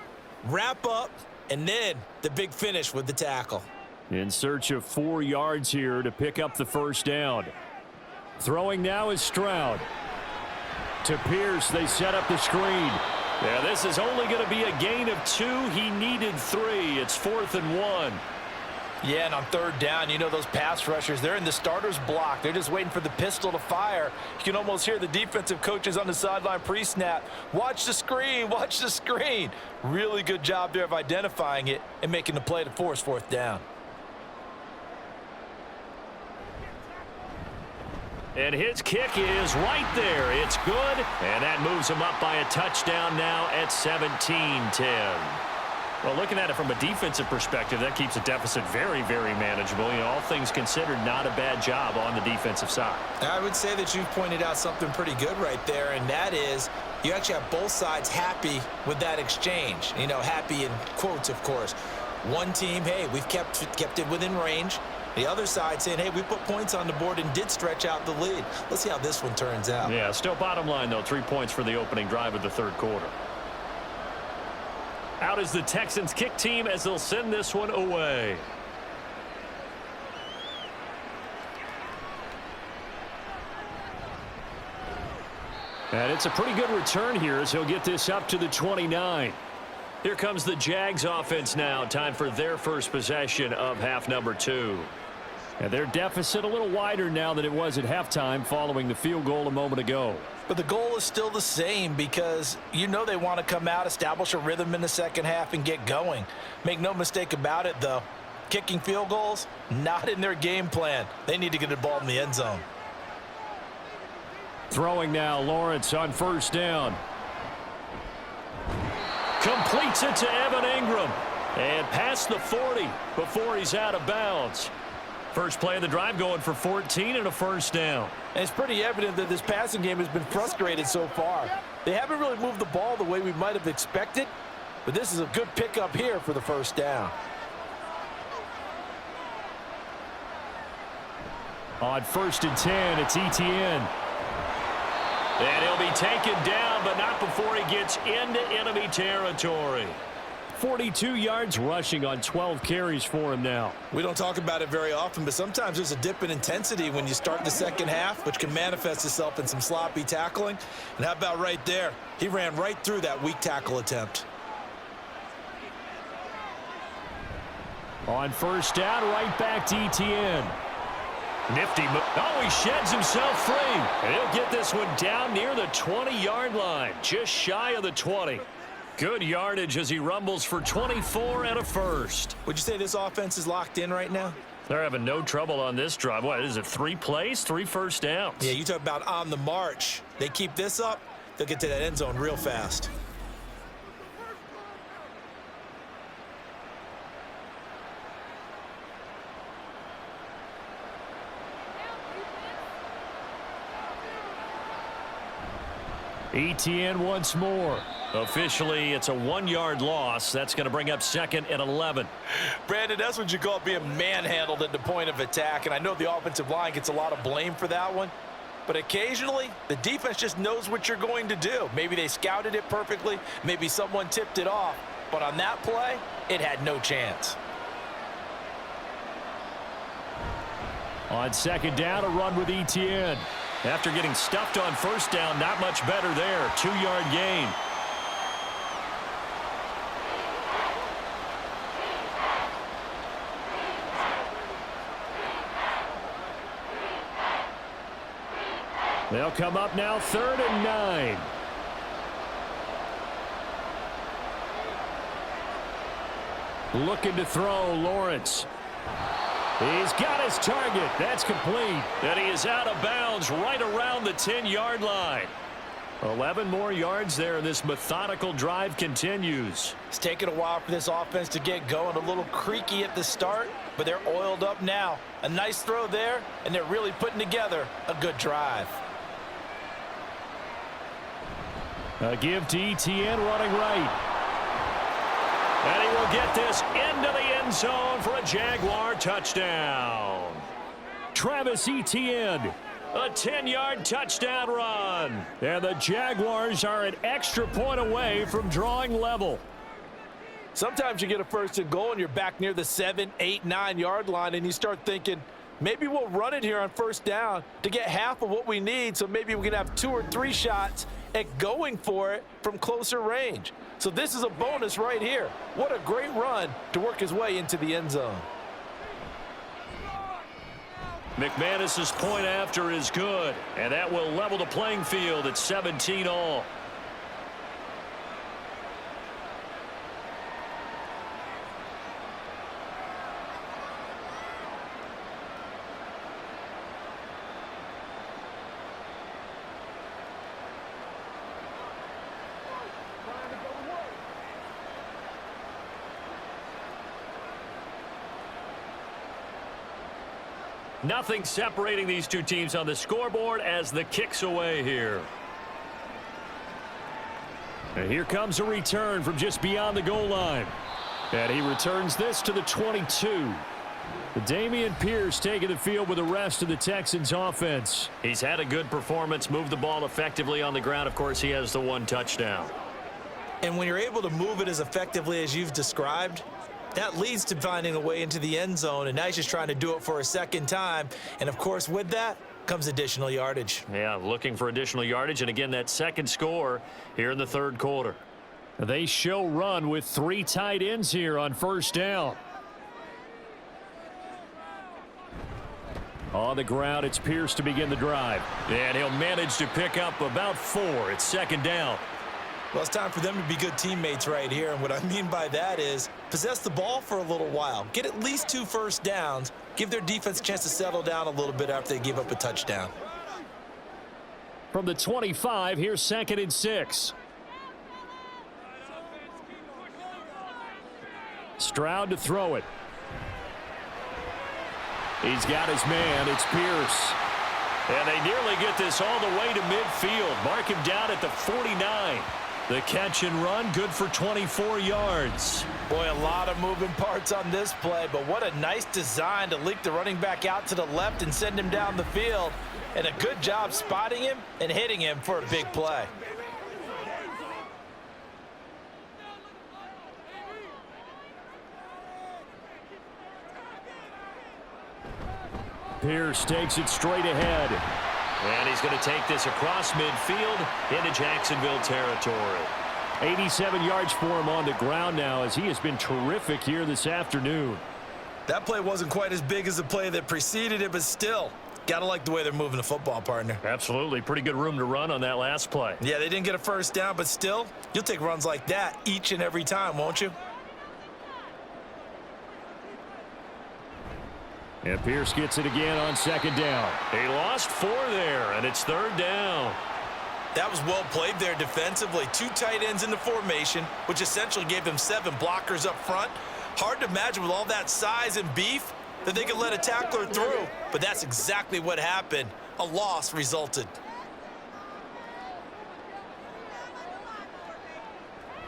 [SPEAKER 3] wrap up, and then the big finish with the tackle.
[SPEAKER 2] In search of 4 yards here to pick up the first down. Throwing now is Stroud. To Pierce, they set up the screen. Yeah, this is only going to be a gain of 2. He needed 3. It's 4th and 1.
[SPEAKER 3] Yeah, and on 3rd down, you know those pass rushers, they're in the starter's block. They're just waiting for the pistol to fire. You can almost hear the defensive coaches on the sideline pre-snap. Watch the screen, watch the screen. Really good job there of identifying it and making the play to force 4th down.
[SPEAKER 2] And his kick is right there. It's good, and that moves him up by a touchdown now at 17-10. Well, looking at it from a defensive perspective, that keeps the deficit very, very manageable. You know, all things considered, not a bad job on the defensive side.
[SPEAKER 3] I would say that you've pointed out something pretty good right there, and that is you actually have both sides happy with that exchange. You know, happy in quotes, of course. One team, hey, we've kept it within range. The other side saying, hey, we put points on the board and did stretch out the lead. Let's see how this one turns out.
[SPEAKER 2] Yeah, still bottom line, though, 3 points for the opening drive of the 3rd quarter. Out is the Texans kick team as they'll send this one away. And it's a pretty good return here as he'll get this up to the 29. Here comes the Jags offense now. Time for their first possession of half number 2. And their deficit a little wider now than it was at halftime following the field goal a moment ago.
[SPEAKER 3] But the goal is still the same because you know they want to come out, establish a rhythm in the second half, and get going. Make no mistake about it, though. Kicking field goals, not in their game plan. They need to get the ball in the end zone.
[SPEAKER 2] Throwing now, Lawrence on 1st down. Completes it to Evan Ingram. And past the 40 before he's out of bounds. First play of the drive going for 14 and a first down.
[SPEAKER 3] And it's pretty evident that this passing game has been frustrated so far. They haven't really moved the ball the way we might have expected. but this is a good pickup here for the first down.
[SPEAKER 2] On 1st and 10, it's Etienne.
[SPEAKER 4] And he'll be taken down, but not before he gets into enemy territory.
[SPEAKER 2] 42 yards rushing on 12 carries for him now.
[SPEAKER 3] We don't talk about it very often, but sometimes there's a dip in intensity when you start the second half, which can manifest itself in some sloppy tackling. And how about right there? He ran right through that weak tackle attempt.
[SPEAKER 2] On 1st down, right back to Etienne.
[SPEAKER 4] Nifty move. Oh, he sheds himself free. And he'll get this one down near the 20-yard line, just shy of the 20. Good yardage as he rumbles for 24 and a first.
[SPEAKER 3] Would you say this offense is locked in right now?
[SPEAKER 4] They're having no trouble on this drive. What is it, 3 plays, 3 first downs?
[SPEAKER 3] Yeah, you talk about on the march. They keep this up, they'll get to that end zone real fast.
[SPEAKER 2] Etienne once more.
[SPEAKER 4] Officially, it's a 1-yard loss. That's going to bring up 2nd and 11.
[SPEAKER 3] Brandon, that's what you call being manhandled at the point of attack, and I know the offensive line gets a lot of blame for that one, but occasionally the defense just knows what you're going to do. Maybe they scouted it perfectly, maybe someone tipped it off, but on that play, it had no chance.
[SPEAKER 2] On 2nd down, a run with Etienne.
[SPEAKER 4] After getting stuffed on 1st down, not much better there. 2-yard gain.
[SPEAKER 2] They'll come up now 3rd and 9. Looking to throw, Lawrence. He's got his target. That's complete.
[SPEAKER 4] And he is out of bounds right around the 10-yard line.
[SPEAKER 2] 11 more yards there, and this methodical drive continues.
[SPEAKER 3] It's taken a while for this offense to get going. A little creaky at the start, but they're oiled up now. A nice throw there, and they're really putting together a good drive.
[SPEAKER 2] A give to Etienne running right.
[SPEAKER 4] And he will get this into the end zone for a Jaguar touchdown.
[SPEAKER 2] Travis Etienne.
[SPEAKER 4] A 10-yard touchdown run.
[SPEAKER 2] And the Jaguars are an extra point away from drawing level.
[SPEAKER 3] Sometimes you get a 1st and goal and you're back near the 7, 8, 9-yard line, and you start thinking, maybe we'll run it here on 1st down to get half of what we need, so maybe we can have 2 or 3 shots at going for it from closer range. So this is a bonus right here. What a great run to work his way into the end zone.
[SPEAKER 4] McManus's point after is good, and that will level the playing field at 17 all. Nothing separating these two teams on the scoreboard as the kick's away here.
[SPEAKER 2] And here comes a return from just beyond the goal line. And he returns this to the 22. Dameon Pierce taking the field with the rest of the Texans offense.
[SPEAKER 4] He's had a good performance, moved the ball effectively on the ground. Of course, he has the 1 touchdown.
[SPEAKER 3] And when you're able to move it as effectively as you've described, that leads to finding a way into the end zone, and now he's just trying to do it for a 2nd time. And, of course, with that comes additional yardage.
[SPEAKER 4] Yeah, looking for additional yardage, and again, that 2nd score here in the 3rd quarter.
[SPEAKER 2] They show run with 3 tight ends here on 1st down. On the ground, it's Pierce to begin the drive.
[SPEAKER 4] And he'll manage to pick up about 4. It's 2nd down.
[SPEAKER 3] Well, it's time for them to be good teammates right here, and what I mean by that is possess the ball for a little while. Get at least 2 first downs. Give their defense a chance to settle down a little bit after they give up a touchdown.
[SPEAKER 2] From the 25, here's 2nd and 6. Stroud to throw it. He's got his man. It's Pierce.
[SPEAKER 4] And they nearly get this all the way to midfield. Mark him down at the 49.
[SPEAKER 2] The catch and run, good for 24 yards.
[SPEAKER 3] Boy, a lot of moving parts on this play, but what a nice design to leak the running back out to the left and send him down the field. And a good job spotting him and hitting him for a big play.
[SPEAKER 2] Pierce takes it straight ahead.
[SPEAKER 4] And he's going to take this across midfield into Jacksonville territory.
[SPEAKER 2] 87 yards for him on the ground now as he has been terrific here this afternoon.
[SPEAKER 3] That play wasn't quite as big as the play that preceded it, but still, gotta like the way they're moving the football, partner.
[SPEAKER 2] Absolutely. Pretty good room to run on that last play.
[SPEAKER 3] Yeah, they didn't get a first down, but still, you'll take runs like that each and every time, won't you?
[SPEAKER 2] And Pierce gets it again on second down.
[SPEAKER 4] He lost 4 there, and it's third down.
[SPEAKER 3] That was well played there defensively. 2 tight ends in the formation, which essentially gave them 7 blockers up front. Hard to imagine with all that size and beef that they could let a tackler through, but that's exactly what happened. A loss resulted.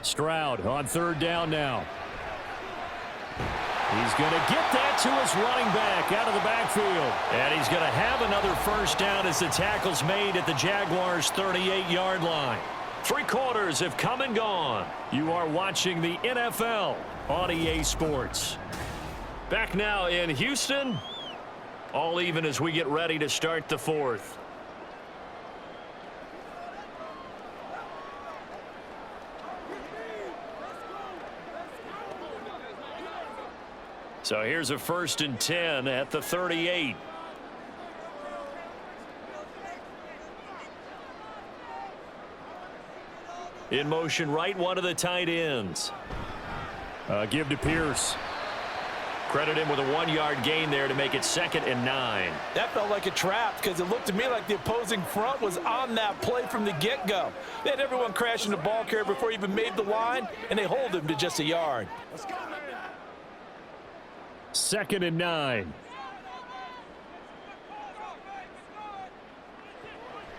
[SPEAKER 2] Stroud on third down now. He's going to get that to his running back out of the backfield.
[SPEAKER 4] And he's going to have another first down as the tackle's made at the Jaguars' 38-yard line. 3 quarters have come and gone.
[SPEAKER 2] You are watching the NFL on EA Sports.
[SPEAKER 4] Back now in Houston. All even as we get ready to start the 4th. So here's a 1st and 10 at the 38. In motion right, one of the tight ends.
[SPEAKER 2] Give to Pierce.
[SPEAKER 4] Credit him with a 1-yard gain there to make it 2nd and 9.
[SPEAKER 3] That felt like a trap because it looked to me like the opposing front was on that play from the get-go. They had everyone crashing the ball carrier before he even made the line, and they hold him to just a yard.
[SPEAKER 2] 2nd and 9.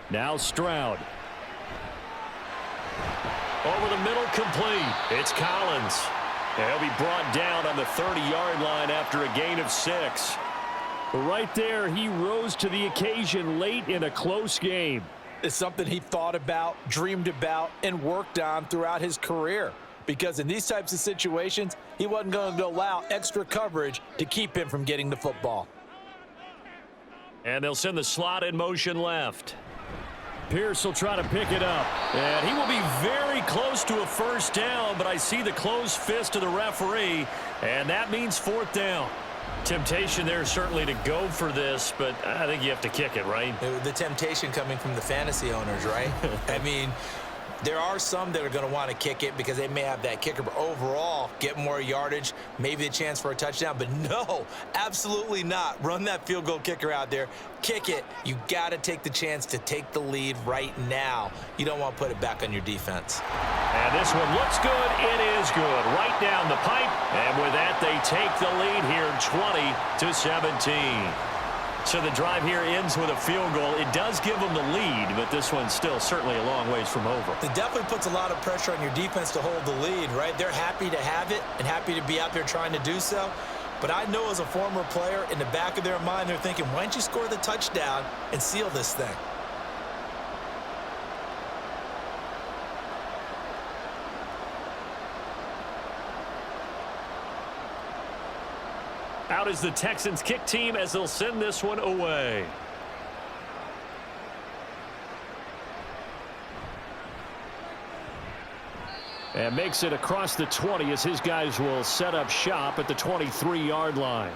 [SPEAKER 2] Now Stroud.
[SPEAKER 4] Over the middle, complete. It's Collins. He'll be brought down on the 30-yard line after a gain of 6.
[SPEAKER 2] Right there, he rose to the occasion late in a close game.
[SPEAKER 3] It's something he thought about, dreamed about, and worked on throughout his career. Because in these types of situations, he wasn't going to allow extra coverage to keep him from getting the football.
[SPEAKER 4] And they'll send the slot in motion left.
[SPEAKER 2] Pierce will try to pick it up.
[SPEAKER 4] And he will be very close to a first down, but I see the closed fist of the referee, and that means 4th down. Temptation there certainly to go for this, but I think you have to kick it, right?
[SPEAKER 3] The temptation coming from the fantasy owners, right? I mean, there are some that are going to want to kick it because they may have that kicker, but overall, get more yardage, maybe a chance for a touchdown. But no, absolutely not. Run that field goal kicker out there. Kick it. You got to take the chance to take the lead right now. You don't want to put it back on your defense.
[SPEAKER 4] And this one looks good. It is good. Right down the pipe. And with that, they take the lead here 20-17. So the drive here ends with a field goal. It does give them the lead, but this one's still certainly a long ways from over.
[SPEAKER 3] It definitely puts a lot of pressure on your defense to hold the lead, right? They're happy to have it and happy to be out there trying to do so. But I know as a former player, in the back of their mind, they're thinking, why don't you score the touchdown and seal this thing?
[SPEAKER 4] Out is the Texans kick team as they'll send this one away.
[SPEAKER 2] And makes it across the 20 as his guys will set up shop at the 23-yard line.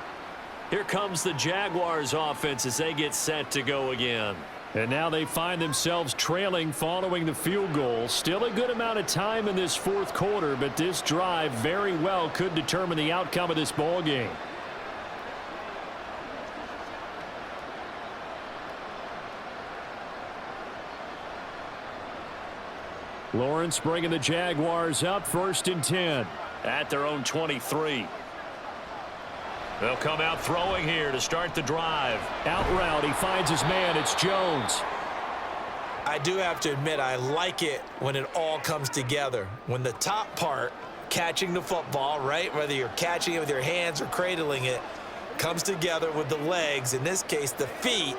[SPEAKER 4] Here comes the Jaguars offense as they get set to go again.
[SPEAKER 2] And now they find themselves trailing following the field goal. Still a good amount of time in this 4th quarter, but this drive very well could determine the outcome of this ball game. Lawrence bringing the Jaguars up 1st and 10.
[SPEAKER 4] At their own 23. They'll come out throwing here to start the drive.
[SPEAKER 2] Out route, he finds his man. It's Jones.
[SPEAKER 3] I do have to admit, I like it when it all comes together. When the top part, catching the football, right, whether you're catching it with your hands or cradling it, comes together with the legs, in this case the feet,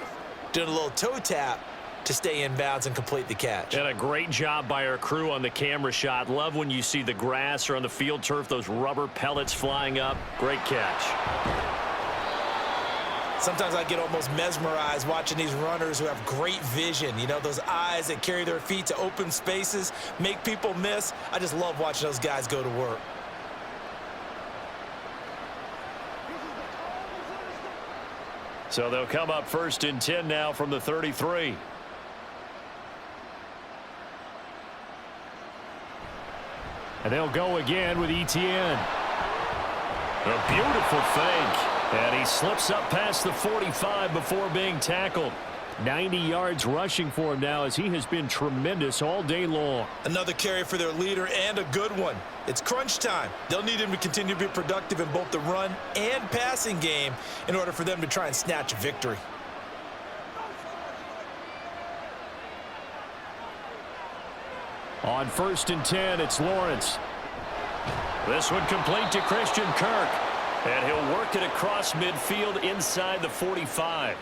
[SPEAKER 3] doing a little toe tap to stay in bounds and complete the catch.
[SPEAKER 2] And a great job by our crew on the camera shot. Love when you see the grass or on the field turf, those rubber pellets flying up. Great catch.
[SPEAKER 3] Sometimes I get almost mesmerized watching these runners who have great vision. You know, those eyes that carry their feet to open spaces, make people miss. I just love watching those guys go to work.
[SPEAKER 2] So they'll come up 1st and 10 now from the 33. And they'll go again with Etienne. A beautiful fake. And he slips up past the 45 before being tackled. 90 yards rushing for him now as he has been tremendous all day long.
[SPEAKER 3] Another carry for their leader and a good one. It's crunch time. They'll need him to continue to be productive in both the run and passing game in order for them to try and snatch a victory.
[SPEAKER 2] On 1st and 10, it's Lawrence. This one complete to Christian Kirk. And he'll work it across midfield inside the 45.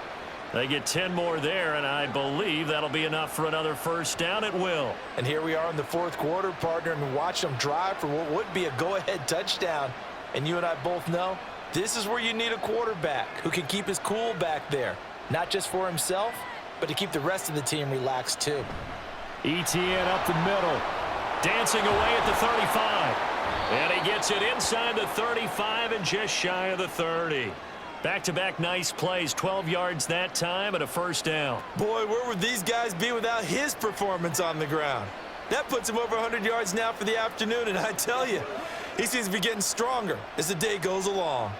[SPEAKER 2] They get 10 more there, and I believe that'll be enough for another 1st down. It will.
[SPEAKER 3] And here we are in the 4th quarter, partner, and watch them drive for what would be a go-ahead touchdown. And you and I both know this is where you need a quarterback who can keep his cool back there, not just for himself, but to keep the rest of the team relaxed too.
[SPEAKER 2] Etienne up the middle, dancing away at the 35. And he gets it inside the 35 and just shy of the 30. Back-to-back nice plays, 12 yards that time and a 1st down.
[SPEAKER 3] Boy, where would these guys be without his performance on the ground? That puts him over 100 yards now for the afternoon, and I tell you, he seems to be getting stronger as the day goes along.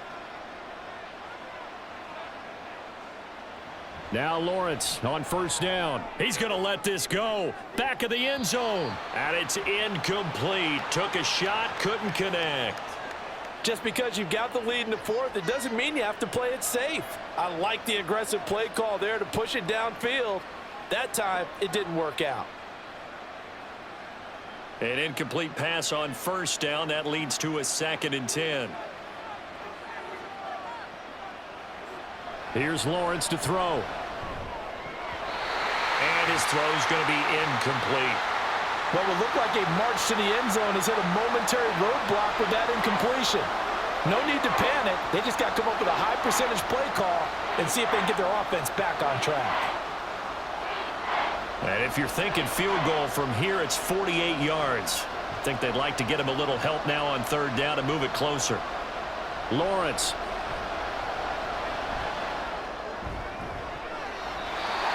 [SPEAKER 2] Now Lawrence on 1st down. He's going to let this go. Back of the end zone. And it's incomplete. Took a shot, couldn't connect.
[SPEAKER 3] Just because you've got the lead in the 4th, it doesn't mean you have to play it safe. I like the aggressive play call there to push it downfield. That time, it didn't work out.
[SPEAKER 2] An incomplete pass on 1st down. That leads to a 2nd and 10. Here's Lawrence to throw. And his throw's going to be incomplete.
[SPEAKER 3] What will look like a march to the end zone has hit a momentary roadblock with that incompletion. No need to panic. They just got to come up with a high percentage play call and see if they can get their offense back on track.
[SPEAKER 2] And if you're thinking field goal from here, it's 48 yards. I think they'd like to get him a little help now on 3rd down and move it closer. Lawrence.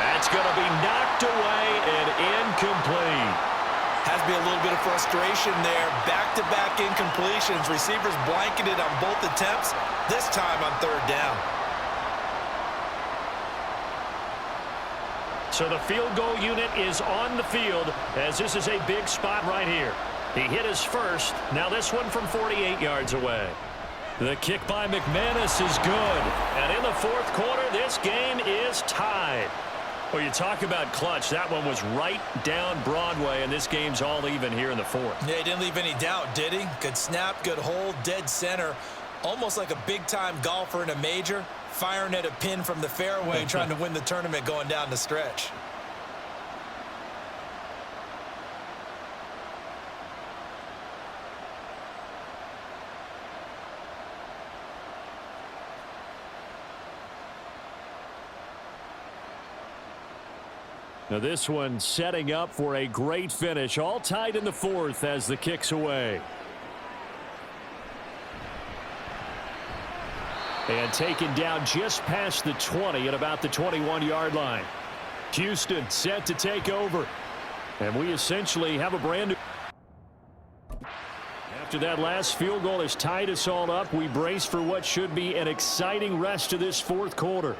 [SPEAKER 2] That's going to be knocked away and incomplete.
[SPEAKER 3] Has to be a little bit of frustration there. Back-to-back incompletions. Receivers blanketed on both attempts, this time on 3rd down.
[SPEAKER 2] So the field goal unit is on the field as this is a big spot right here. He hit his first. Now this one from 48 yards away. The kick by McManus is good. And in the 4th quarter, this game is tied. Well, you talk about clutch. That one was right down Broadway, and this game's all even here in the 4th.
[SPEAKER 3] Yeah, he didn't leave any doubt, did he? Good snap, good hold, dead center. Almost like a big-time golfer in a major, firing at a pin from the fairway, trying to win the tournament going down the stretch.
[SPEAKER 2] Now this one setting up for a great finish. All tied in the 4th as the kick's away. And taken down just past the 20 at about the 21-yard line. Houston set to take over. And we essentially have a brand new... After that last field goal has tied us all up, we brace for what should be an exciting rest of this 4th quarter.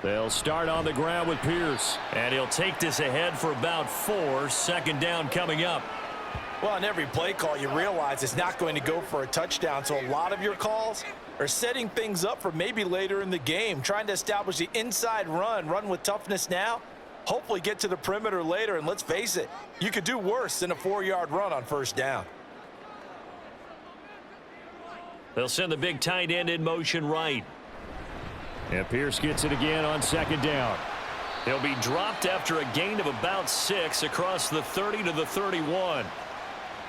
[SPEAKER 2] They'll start on the ground with Pierce.
[SPEAKER 4] And he'll take this ahead for about 4. Second down coming up.
[SPEAKER 3] Well, on every play call, you realize it's not going to go for a touchdown, so a lot of your calls are setting things up for maybe later in the game, trying to establish the inside run with toughness now, hopefully get to the perimeter later, and let's face it, you could do worse than a 4-yard run on first down.
[SPEAKER 4] They'll send the big tight end in motion right.
[SPEAKER 2] And Pierce gets it again on second down.
[SPEAKER 4] He'll be dropped after a gain of about 6 across the 30 to the 31.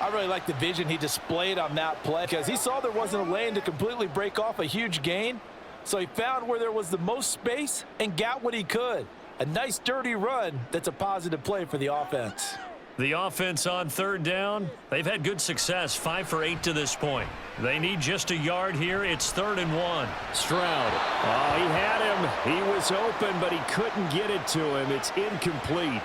[SPEAKER 3] I really like the vision he displayed on that play because he saw there wasn't a lane to completely break off a huge gain. So he found where there was the most space and got what he could. A nice dirty run that's a positive play for the offense.
[SPEAKER 4] The offense on third down, they've had good success, 5 for 8 to this point. They need just a yard here. It's 3rd and 1.
[SPEAKER 2] Stroud. Oh, he had him. He was open, but he couldn't get it to him. It's incomplete.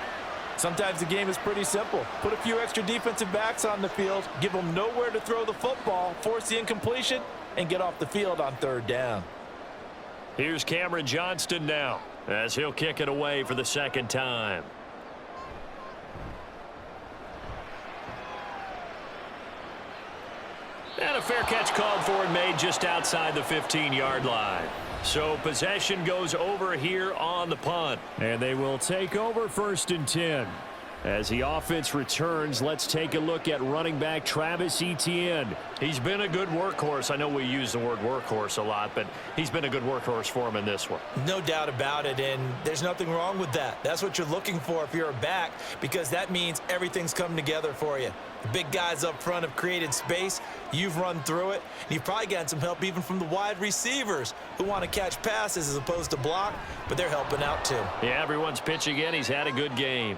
[SPEAKER 3] Sometimes the game is pretty simple. Put a few extra defensive backs on the field, give them nowhere to throw the football, force the incompletion, and get off the field on third down.
[SPEAKER 4] Here's Cameron Johnston now as he'll kick it away for the second time. And a fair catch called for and made just outside the 15-yard line. So possession goes over here on the punt.
[SPEAKER 2] And they will take over 1st and 10. As the offense returns, let's take a look at running back Travis Etienne.
[SPEAKER 4] He's been a good workhorse. I know we use the word workhorse a lot, but he's been a good workhorse for him in this one.
[SPEAKER 3] No doubt about it, and there's nothing wrong with that. That's what you're looking for if you're a back, because that means everything's come together for you. The big guys up front have created space. You've run through it. You've probably gotten some help even from the wide receivers who want to catch passes as opposed to block, but they're helping out too.
[SPEAKER 4] Yeah, everyone's pitching in. He's had a good game.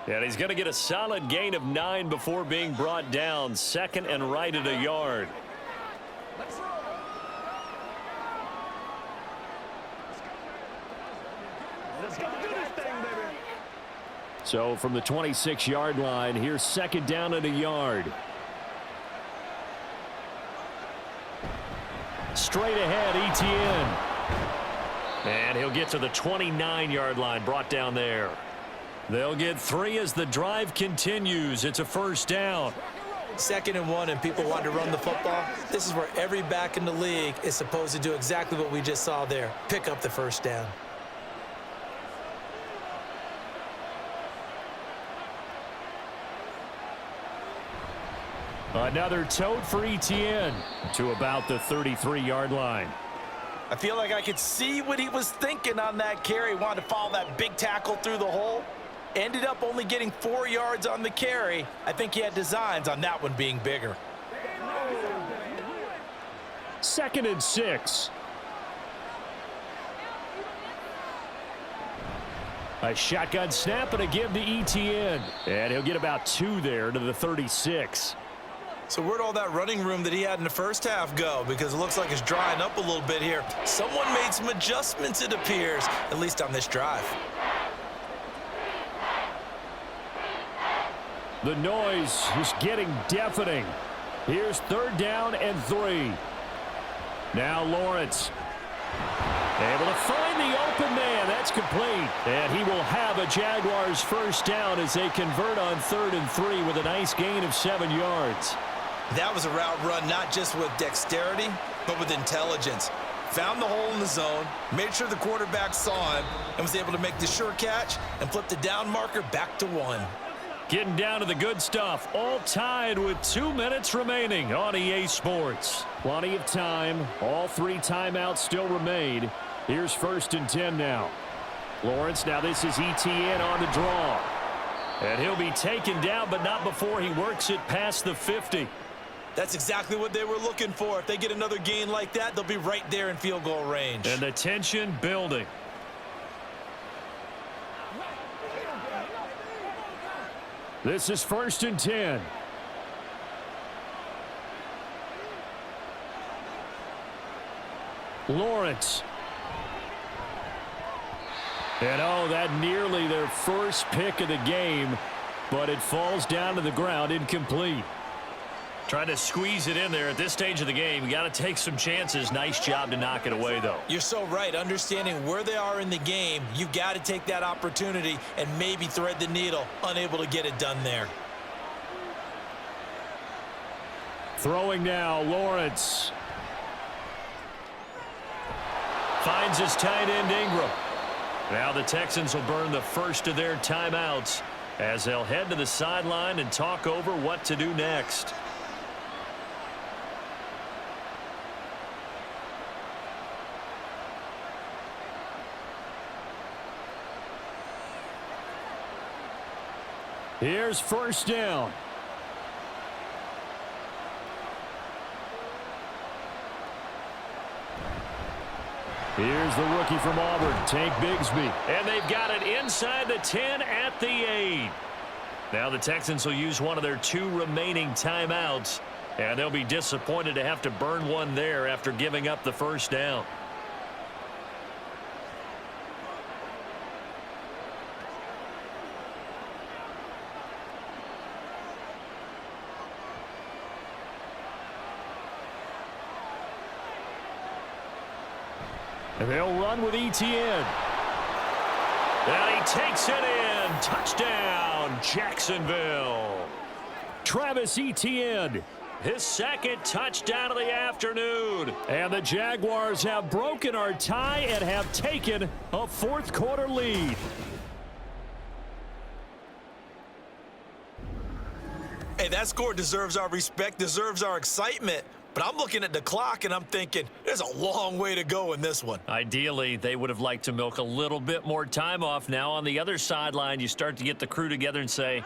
[SPEAKER 4] And he's going to get a solid gain of 9 before being brought down. 2nd and right at a yard.
[SPEAKER 5] Let's go do this thing, baby.
[SPEAKER 2] So from the 26-yard line, here's 2nd down at a yard. Straight ahead, Etienne.
[SPEAKER 4] And he'll get to the 29-yard line, brought down there.
[SPEAKER 2] They'll get 3 as the drive continues. It's a 1st down.
[SPEAKER 3] 2nd and 1, and people want to run the football. This is where every back in the league is supposed to do exactly what we just saw there. Pick up the 1st down.
[SPEAKER 2] Another tote for Etienne to about the 33-yard line.
[SPEAKER 3] I feel like I could see what he was thinking on that carry. Wanted to follow that big tackle through the hole. Ended up only getting 4 yards on the carry. I think he had designs on that one being bigger.
[SPEAKER 2] 2nd and 6. A shotgun snap and a give to Etienne. And he'll get about 2 there to the 36.
[SPEAKER 3] So where'd all that running room that he had in the first half go? Because it looks like it's drying up a little bit here. Someone made some adjustments, it appears, at least on this drive.
[SPEAKER 2] The noise is getting deafening. Here's 3rd down and 3. Now Lawrence. Able to find the open man. That's complete. And he will have a Jaguars 1st down as they convert on 3rd and 3 with a nice gain of 7 yards.
[SPEAKER 3] That was a route run not just with dexterity, but with intelligence. Found the hole in the zone, made sure the quarterback saw him, and was able to make the sure catch and flip the down marker back to 1.
[SPEAKER 2] Getting down to the good stuff. All tied with 2 minutes remaining on EA Sports. Plenty of time. All 3 timeouts still remain. Here's 1st and 10 now. Lawrence, now this is Etienne on the draw.
[SPEAKER 4] And he'll be taken down, but not before he works it past the 50.
[SPEAKER 3] That's exactly what they were looking for. If they get another gain like that, they'll be right there in field goal range.
[SPEAKER 4] And the tension building.
[SPEAKER 2] This is 1st and 10. Lawrence. And oh, that nearly their first pick of the game, but it falls down to the ground incomplete. Trying to squeeze it in there at this stage of the game. You got to take some chances. Nice job to knock it away, though.
[SPEAKER 3] You're so right. Understanding where they are in the game, you've got to take that opportunity and maybe thread the needle. Unable to get it done there.
[SPEAKER 2] Throwing now, Lawrence. Finds his tight end, Ingram. Now the Texans will burn the first of their timeouts as they'll head to the sideline and talk over what to do next. Here's first down. Here's the rookie from Auburn, Tank Bigsby. And they've got it inside the 10 at the 8. Now the Texans will use one of their 2 remaining timeouts, and they'll be disappointed to have to burn one there after giving up the first down. And they'll run with Etienne. And he takes it in. Touchdown, Jacksonville. Travis Etienne, his second touchdown of the afternoon. And the Jaguars have broken our tie and have taken a fourth-quarter lead.
[SPEAKER 3] Hey, that score deserves our respect, deserves our excitement. But I'm looking at the clock, and I'm thinking, there's a long way to go in this one.
[SPEAKER 2] Ideally, they would have liked to milk a little bit more time off. Now, on the other sideline, you start to get the crew together and say,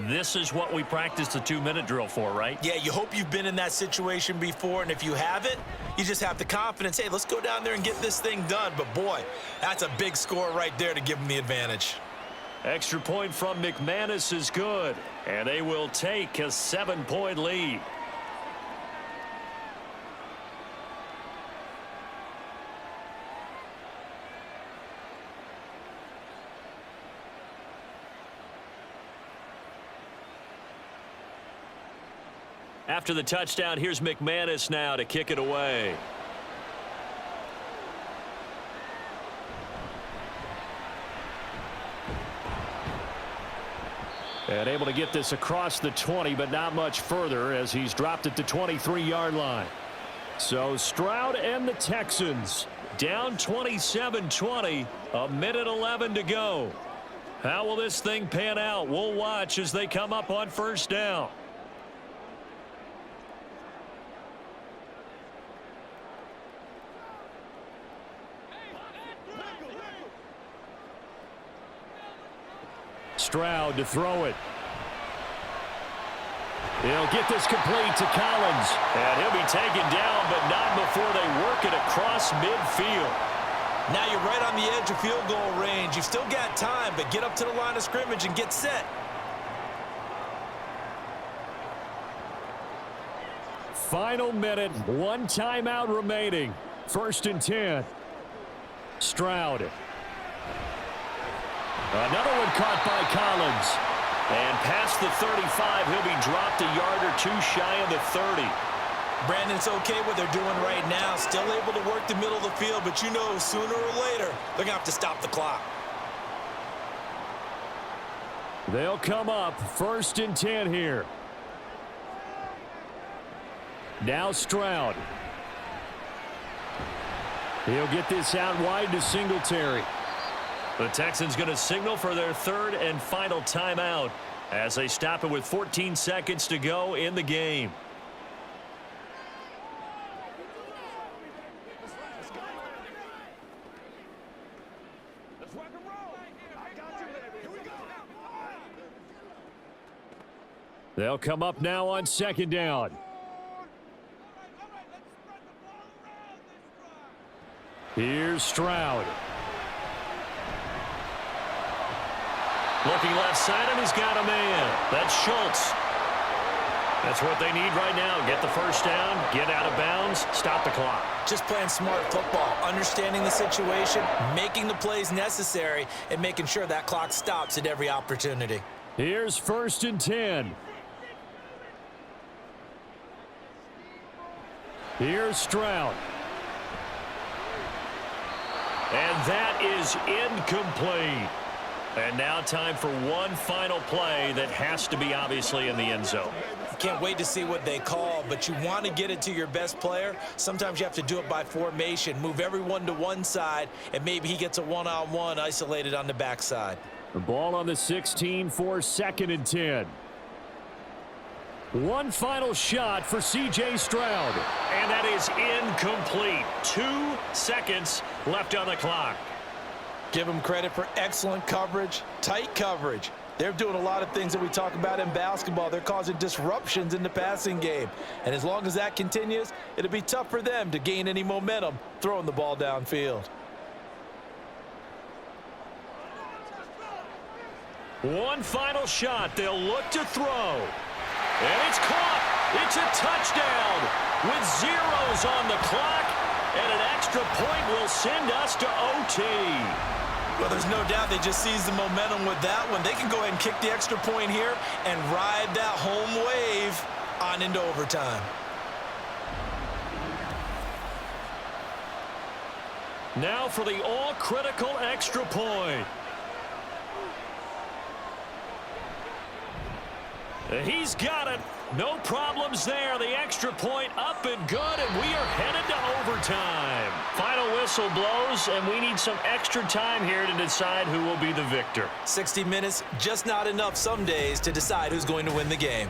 [SPEAKER 2] this is what we practiced the 2-minute drill for, right?
[SPEAKER 3] Yeah, you hope you've been in that situation before, and if you haven't, you just have the confidence, hey, let's go down there and get this thing done. But, boy, that's a big score right there to give them the advantage.
[SPEAKER 2] Extra point from McManus is good, and they will take a 7-point lead. After the touchdown, here's McManus now to kick it away. And able to get this across the 20, but not much further as he's dropped it to 23-yard line. So Stroud and the Texans down 27-20, a minute 11 to go. How will this thing pan out? We'll watch as they come up on first down. Stroud to throw it. He'll get this complete to Collins. And he'll be taken down, but not before they work it across midfield.
[SPEAKER 3] Now you're right on the edge of field goal range. You've still got time, but get up to the line of scrimmage and get set.
[SPEAKER 2] Final minute, 1 timeout remaining. 1st and 10. Stroud. Another one caught by Collins. And past the 35, he'll be dropped a yard or 2 shy of the 30.
[SPEAKER 3] Brandon, it's okay what they're doing right now. Still able to work the middle of the field, but you know sooner or later, they're going to have to stop the clock.
[SPEAKER 2] They'll come up 1st and 10 here. Now Stroud. He'll get this out wide to Singletary. The Texans going to signal for their 3rd and final timeout as they stop it with 14 seconds to go in the game. They'll come up now on 2nd down. Here's Stroud. Looking left side, and he's got a man. That's Schultz. That's what they need right now. Get the first down, get out of bounds, stop the clock.
[SPEAKER 3] Just playing smart football, understanding the situation, making the plays necessary, and making sure that clock stops at every opportunity.
[SPEAKER 2] Here's 1st and 10. Here's Stroud.
[SPEAKER 4] And that is incomplete. And now time for one final play that has to be obviously in the end zone.
[SPEAKER 3] Can't wait to see what they call, but you want to get it to your best player. Sometimes you have to do it by formation. Move everyone to one side, and maybe he gets a one-on-one isolated on the backside.
[SPEAKER 2] The ball on the 16 for 2nd and 10. One final shot for C.J. Stroud.
[SPEAKER 4] And that is incomplete. 2 seconds left on the clock.
[SPEAKER 3] Give them credit for excellent coverage, tight coverage. They're doing a lot of things that we talk about in basketball. They're causing disruptions in the passing game. And as long as that continues, it'll be tough for them to gain any momentum throwing the ball downfield.
[SPEAKER 4] One final shot. They'll look to throw. And it's caught. It's a touchdown with zeros on the clock. And an extra point will send us to OT.
[SPEAKER 3] Well, there's no doubt they just seized the momentum with that one. They can go ahead and kick the extra point here and ride that home wave on into overtime.
[SPEAKER 4] Now for the all-critical extra point. He's got it. No problems there. The extra point up and good, and we are headed to overtime. Final whistle blows, and we need some extra time here to decide who will be the victor.
[SPEAKER 3] 60 minutes, just not enough some days to decide who's going to win the game.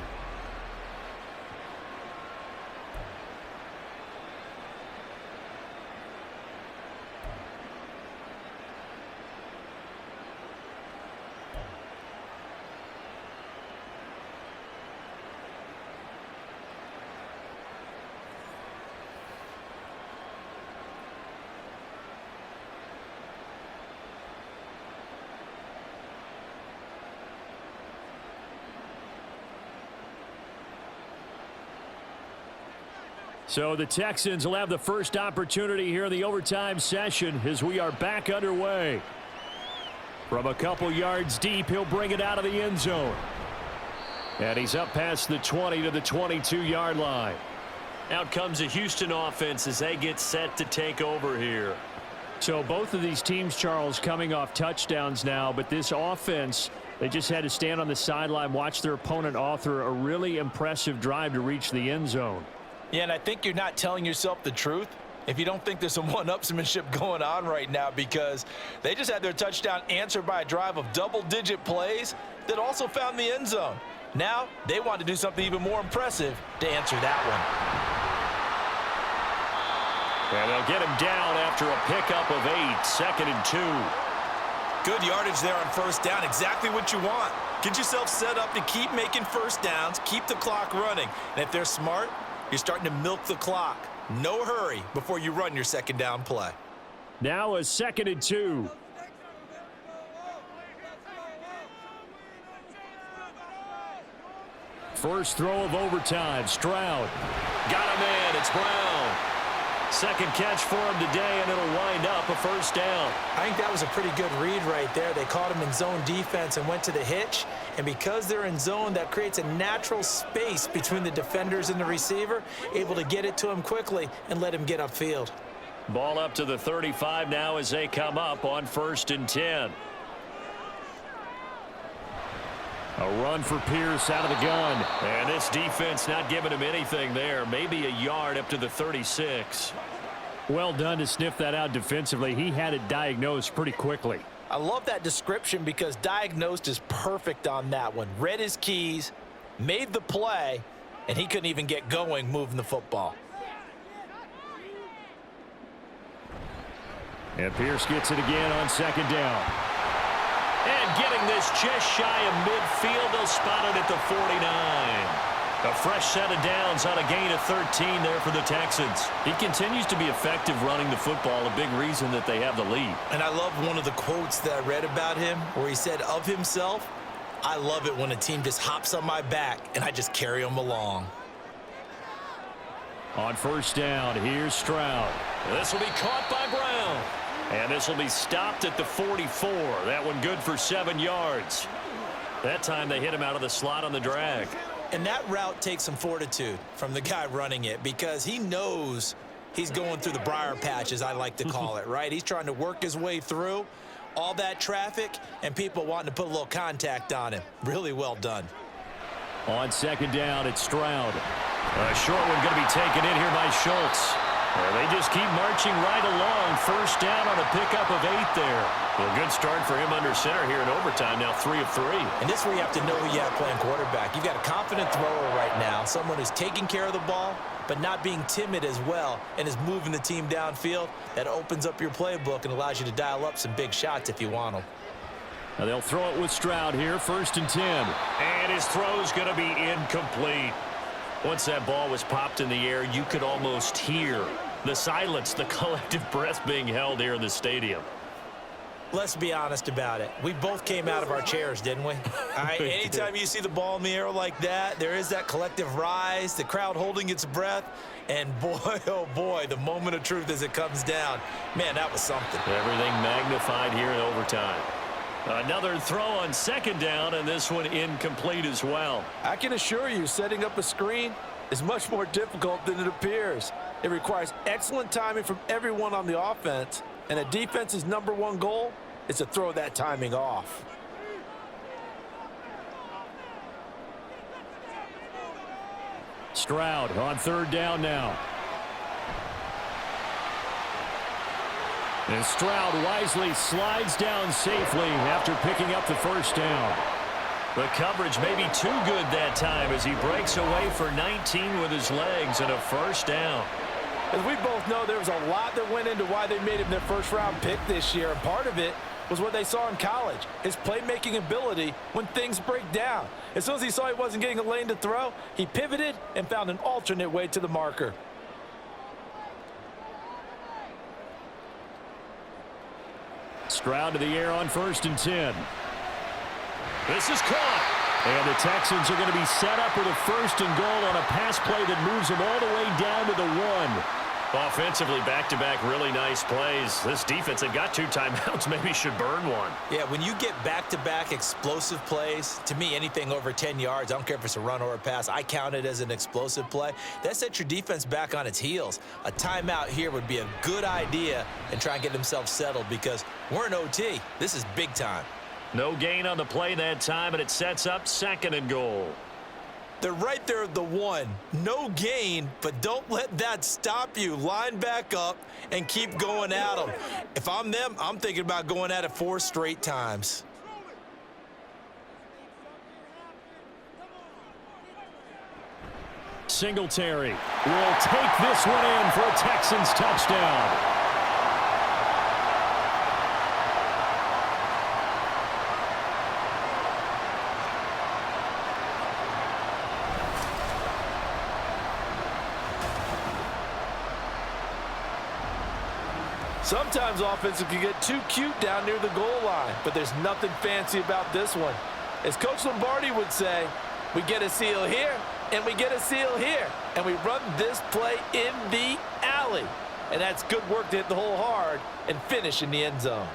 [SPEAKER 2] So the Texans will have the first opportunity here in the overtime session as we are back underway. From a couple yards deep, he'll bring it out of the end zone. And he's up past the 20 to the 22-yard line.
[SPEAKER 4] Out comes the Houston offense as they get set to take over here.
[SPEAKER 2] So both of these teams, Charles, coming off touchdowns now, but this offense, they just had to stand on the sideline, watch their opponent author a really impressive drive to reach the end zone.
[SPEAKER 3] Yeah, and I think you're not telling yourself the truth if you don't think there's some one-upsmanship going on right now, because they just had their touchdown answered by a drive of double-digit plays that also found the end zone. Now they want to do something even more impressive to answer that one.
[SPEAKER 4] And they'll get him down after a pickup of 8, 2nd and 2.
[SPEAKER 3] Good yardage there on first down, exactly what you want. Get yourself set up to keep making first downs, keep the clock running. And if they're smart, you're starting to milk the clock. No hurry before you run your second down play.
[SPEAKER 2] Now a 2nd and 2. First throw of overtime. Stroud.
[SPEAKER 4] Got him in. It's Brown. Second catch for him today, and it'll wind up a first down.
[SPEAKER 3] I think that was a pretty good read right there. They caught him in zone defense and went to the hitch. And because they're in zone, that creates a natural space between the defenders and the receiver, able to get it to him quickly and let him get upfield.
[SPEAKER 4] Ball up to the 35 now as they come up on 1st and 10.
[SPEAKER 2] A run for Pierce out of the gun.
[SPEAKER 4] And this defense not giving him anything there. Maybe a yard up to the 36.
[SPEAKER 2] Well done to sniff that out defensively. He had it diagnosed pretty quickly.
[SPEAKER 3] I love that description because diagnosed is perfect on that one. Read his keys, made the play, and he couldn't even get going moving the football.
[SPEAKER 2] And Pierce gets it again on 2nd down.
[SPEAKER 4] And getting this just shy of midfield, they'll spot it at the 49. A fresh set of downs on a gain of 13 there for the Texans. He continues to be effective running the football, a big reason that they have the lead.
[SPEAKER 3] And I love one of the quotes that I read about him where he said of himself, "I love it when a team just hops on my back and I just carry them along."
[SPEAKER 2] On first down, here's Stroud.
[SPEAKER 4] This will be caught by Brown. And this will be stopped at the 44. That one good for 7 yards. That time they hit him out of the slot on the drag.
[SPEAKER 3] And that route takes some fortitude from the guy running it because he knows he's going through the briar patch, as I like to call it, right? He's trying to work his way through all that traffic and people wanting to put a little contact on him. Really well done.
[SPEAKER 2] On second down, it's Stroud. A short one going to be taken in here by Schultz. They just keep marching right along. First down on a pickup of 8 there. Well, good start for him under center here in overtime. Now 3 of 3.
[SPEAKER 3] And this is where you have to know who you have playing quarterback. You've got a confident thrower right now, someone who's taking care of the ball, but not being timid as well, and is moving the team downfield. That opens up your playbook and allows you to dial up some big shots if you want them.
[SPEAKER 2] Now they'll throw it with Stroud here, 1st and 10.
[SPEAKER 4] And his throw's going to be incomplete. Once that ball was popped in the air, you could almost hear the silence, the collective breath being held here in the stadium.
[SPEAKER 3] Let's be honest about it. We both came out of our chairs, didn't we? All right, anytime you see the ball in the air like that, there is that collective rise, the crowd holding its breath, and boy, oh boy, the moment of truth as it comes down. Man, that was something.
[SPEAKER 4] Everything magnified here in overtime. Another throw on second down, and this one incomplete as well.
[SPEAKER 3] I can assure you, setting up a screen is much more difficult than it appears. It requires excellent timing from everyone on the offense, and a defense's #1 goal is to throw that timing off.
[SPEAKER 2] Stroud on 3rd down now. And Stroud wisely slides down safely after picking up the 1st down.
[SPEAKER 4] The coverage may be too good that time as he breaks away for 19 with his legs and a 1st down.
[SPEAKER 3] As we both know, there was a lot that went into why they made him their first-round pick this year, and part of it was what they saw in college, his playmaking ability when things break down. As soon as he saw he wasn't getting a lane to throw, he pivoted and found an alternate way to the marker.
[SPEAKER 2] Stroud to the air on 1st and 10. This is caught. And the Texans are going to be set up with a 1st and goal on a pass play that moves them all the way down to the 1.
[SPEAKER 4] Offensively, back-to-back really nice plays. This defense, they've got 2 timeouts, maybe should burn one.
[SPEAKER 3] Yeah, when you get back-to-back explosive plays, to me, anything over 10 yards, I don't care if it's a run or a pass, I count it as an explosive play. That sets your defense back on its heels. A timeout here would be a good idea and try and get themselves settled because we're in OT. This is big time.
[SPEAKER 4] No gain on the play that time, and it sets up 2nd and goal.
[SPEAKER 3] They're right there at the 1. No gain, but don't let that stop you. Line back up and keep going at them. If I'm them, I'm thinking about going at it 4 straight times.
[SPEAKER 2] Singletary will take this one in for a Texans touchdown.
[SPEAKER 3] Sometimes offenses can get too cute down near the goal line, but there's nothing fancy about this one. As Coach Lombardi would say, we get a seal here, and we get a seal here, and we run this play in the alley. And that's good work to hit the hole hard and finish in the end zone.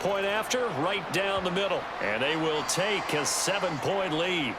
[SPEAKER 4] Point after, right down the middle. And they will take a 7-point lead.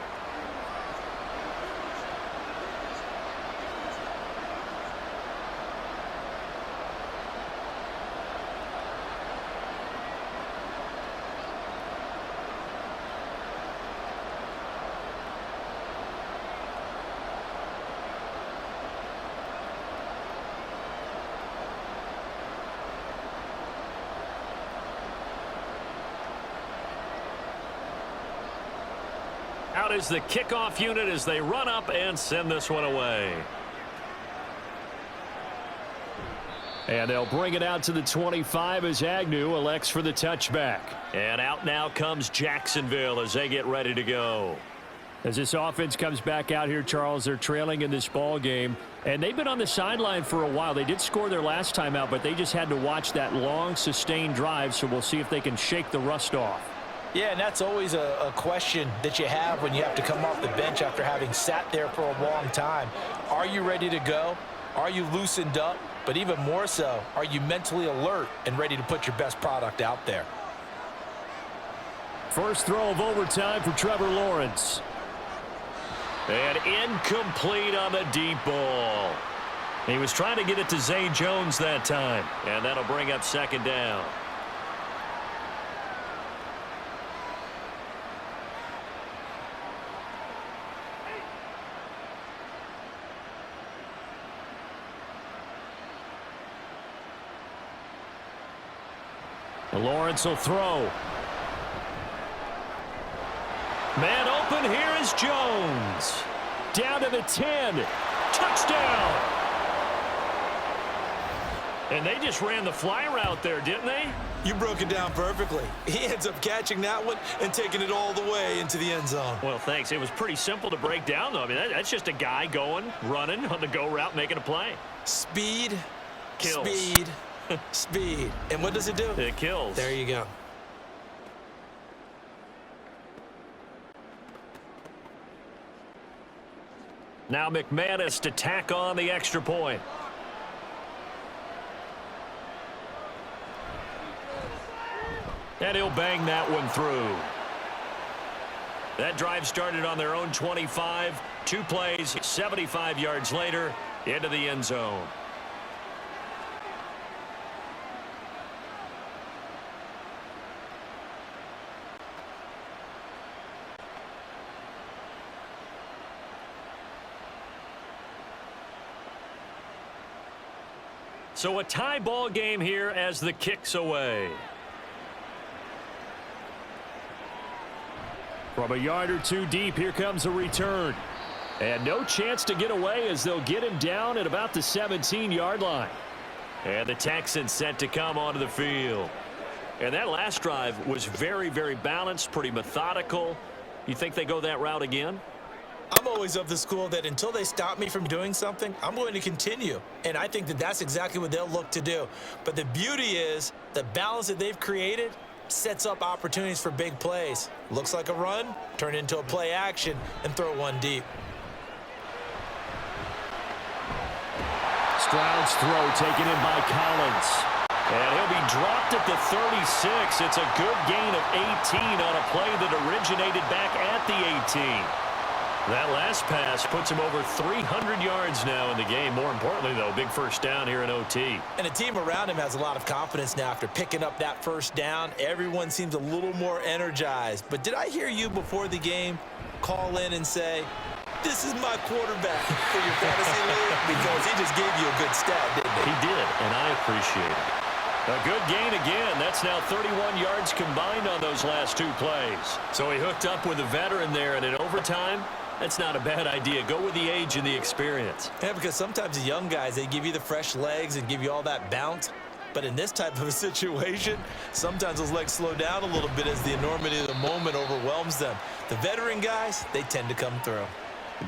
[SPEAKER 4] Out is the kickoff unit as they run up and send this one away.
[SPEAKER 2] And they'll bring it out to the 25 as Agnew elects for the touchback.
[SPEAKER 4] And out now comes Jacksonville as they get ready to go.
[SPEAKER 2] As this offense comes back out here, Charles, they're trailing in this ball game. And they've been on the sideline for a while. They did score their last time out, but they just had to watch that long, sustained drive. So we'll see if they can shake the rust off.
[SPEAKER 3] Yeah, and that's always a question that you have when you have to come off the bench after having sat there for a long time. Are you ready to go? Are you loosened up? But even more so, are you mentally alert and ready to put your best product out there?
[SPEAKER 2] First throw of overtime for Trevor Lawrence.
[SPEAKER 4] And incomplete on the deep ball. He was trying to get it to Zay Jones that time. And that'll bring up second down.
[SPEAKER 2] Lawrence will throw. Man open, here is Jones. Down to the 10. Touchdown. And they just ran the fly route there, didn't they?
[SPEAKER 3] You broke it down perfectly. He ends up catching that one and taking it all the way into the end zone.
[SPEAKER 4] Well, thanks. It was pretty simple to break down, though. I mean, that's just a guy going, running on the go route, making a play.
[SPEAKER 3] Speed,
[SPEAKER 4] Kills.
[SPEAKER 3] speed, speed. And what does it do?
[SPEAKER 4] It kills.
[SPEAKER 3] There you go.
[SPEAKER 4] Now McManus to tack on the extra point. And he'll bang that one through. That drive started on their own 25. 2 plays, 75 yards later, into the end zone. So a tie ball game here as the kick's away.
[SPEAKER 2] From a yard or two deep, here comes a return. And no chance to get away as they'll get him down at about the 17-yard line.
[SPEAKER 4] And the Texans set to come onto the field. And that last drive was very, very balanced, pretty methodical. You think they go that route again?
[SPEAKER 3] I'm always of the school that until they stop me from doing something, I'm going to continue. And I think that that's exactly what they'll look to do. But the beauty is the balance that they've created sets up opportunities for big plays. Looks like a run, turn into a play action, and throw one deep.
[SPEAKER 2] Stroud's throw taken in by Collins.
[SPEAKER 4] And he'll be dropped at the 36. It's a good gain of 18 on a play that originated back at the 18. That last pass puts him over 300 yards now in the game. More importantly, though, big first down here in OT.
[SPEAKER 3] And the team around him has a lot of confidence now after picking up that first down. Everyone seems a little more energized. But did I hear you before the game call in and say, this is my quarterback for your fantasy league? Because he just gave you a good stat, didn't he?
[SPEAKER 4] He did, and I appreciate it. A good gain again. That's now 31 yards combined on those last 2 plays. So he hooked up with a veteran there, and in overtime, that's not a bad idea. Go with the age and the experience.
[SPEAKER 3] Yeah, because sometimes the young guys, they give you the fresh legs and give you all that bounce. But in this type of a situation, sometimes those legs slow down a little bit as the enormity of the moment overwhelms them. The veteran guys, they tend to come through.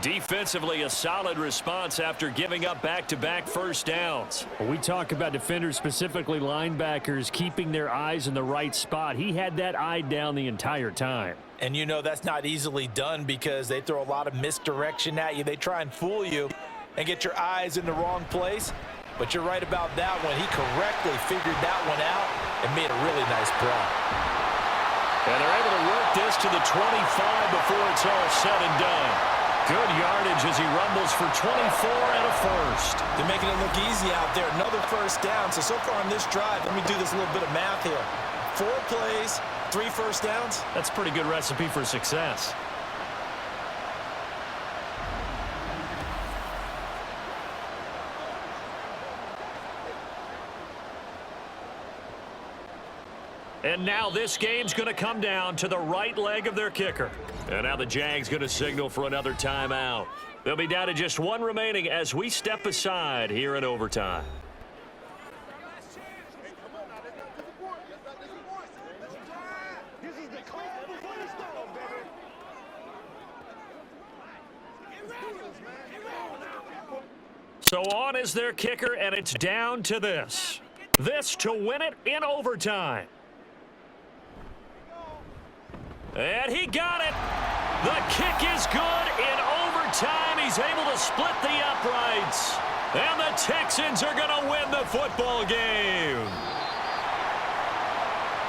[SPEAKER 4] Defensively, a solid response after giving up back-to-back first downs.
[SPEAKER 2] When we talk about defenders, specifically linebackers, keeping their eyes in the right spot, he had that eye down the entire time.
[SPEAKER 3] And you know that's not easily done because they throw a lot of misdirection at you. They try and fool you and get your eyes in the wrong place. But you're right about that one. He correctly figured that one out and made a really nice play.
[SPEAKER 4] And they're able to work this to the 25 before it's all said and done. Good yardage as he rumbles for 24 and a first.
[SPEAKER 3] They're making it look easy out there. Another first down. So far on this drive, let me do this little bit of math here. 4 plays, 3 first downs.
[SPEAKER 4] That's a pretty good recipe for success. And now this game's going to come down to the right leg of their kicker. And now the Jags going to signal for another timeout. They'll be down to just 1 remaining as we step aside here in overtime. So on is their kicker, and it's down to this. This to win it in overtime. And he got it. The kick is good in overtime. He's able to split the uprights. And the Texans are going to win the football game.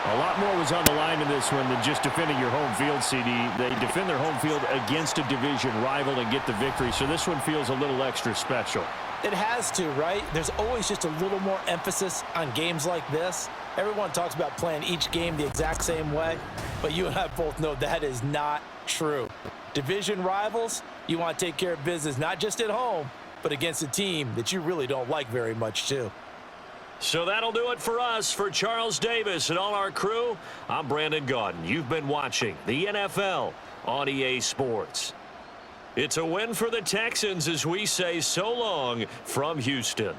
[SPEAKER 2] A lot more was on the line in this one than just defending your home field, CD. They defend their home field against a division rival and get the victory, so this one feels a little extra special.
[SPEAKER 3] It has to, right? There's always just a little more emphasis on games like this. Everyone talks about playing each game the exact same way, but you and I both know that is not true. Division rivals, you want to take care of business not just at home, but against a team that you really don't like very much too.
[SPEAKER 4] So that'll do it for us. For Charles Davis and all our crew, I'm Brandon Gaudin. You've been watching the NFL on EA Sports. It's a win for the Texans as we say so long from Houston.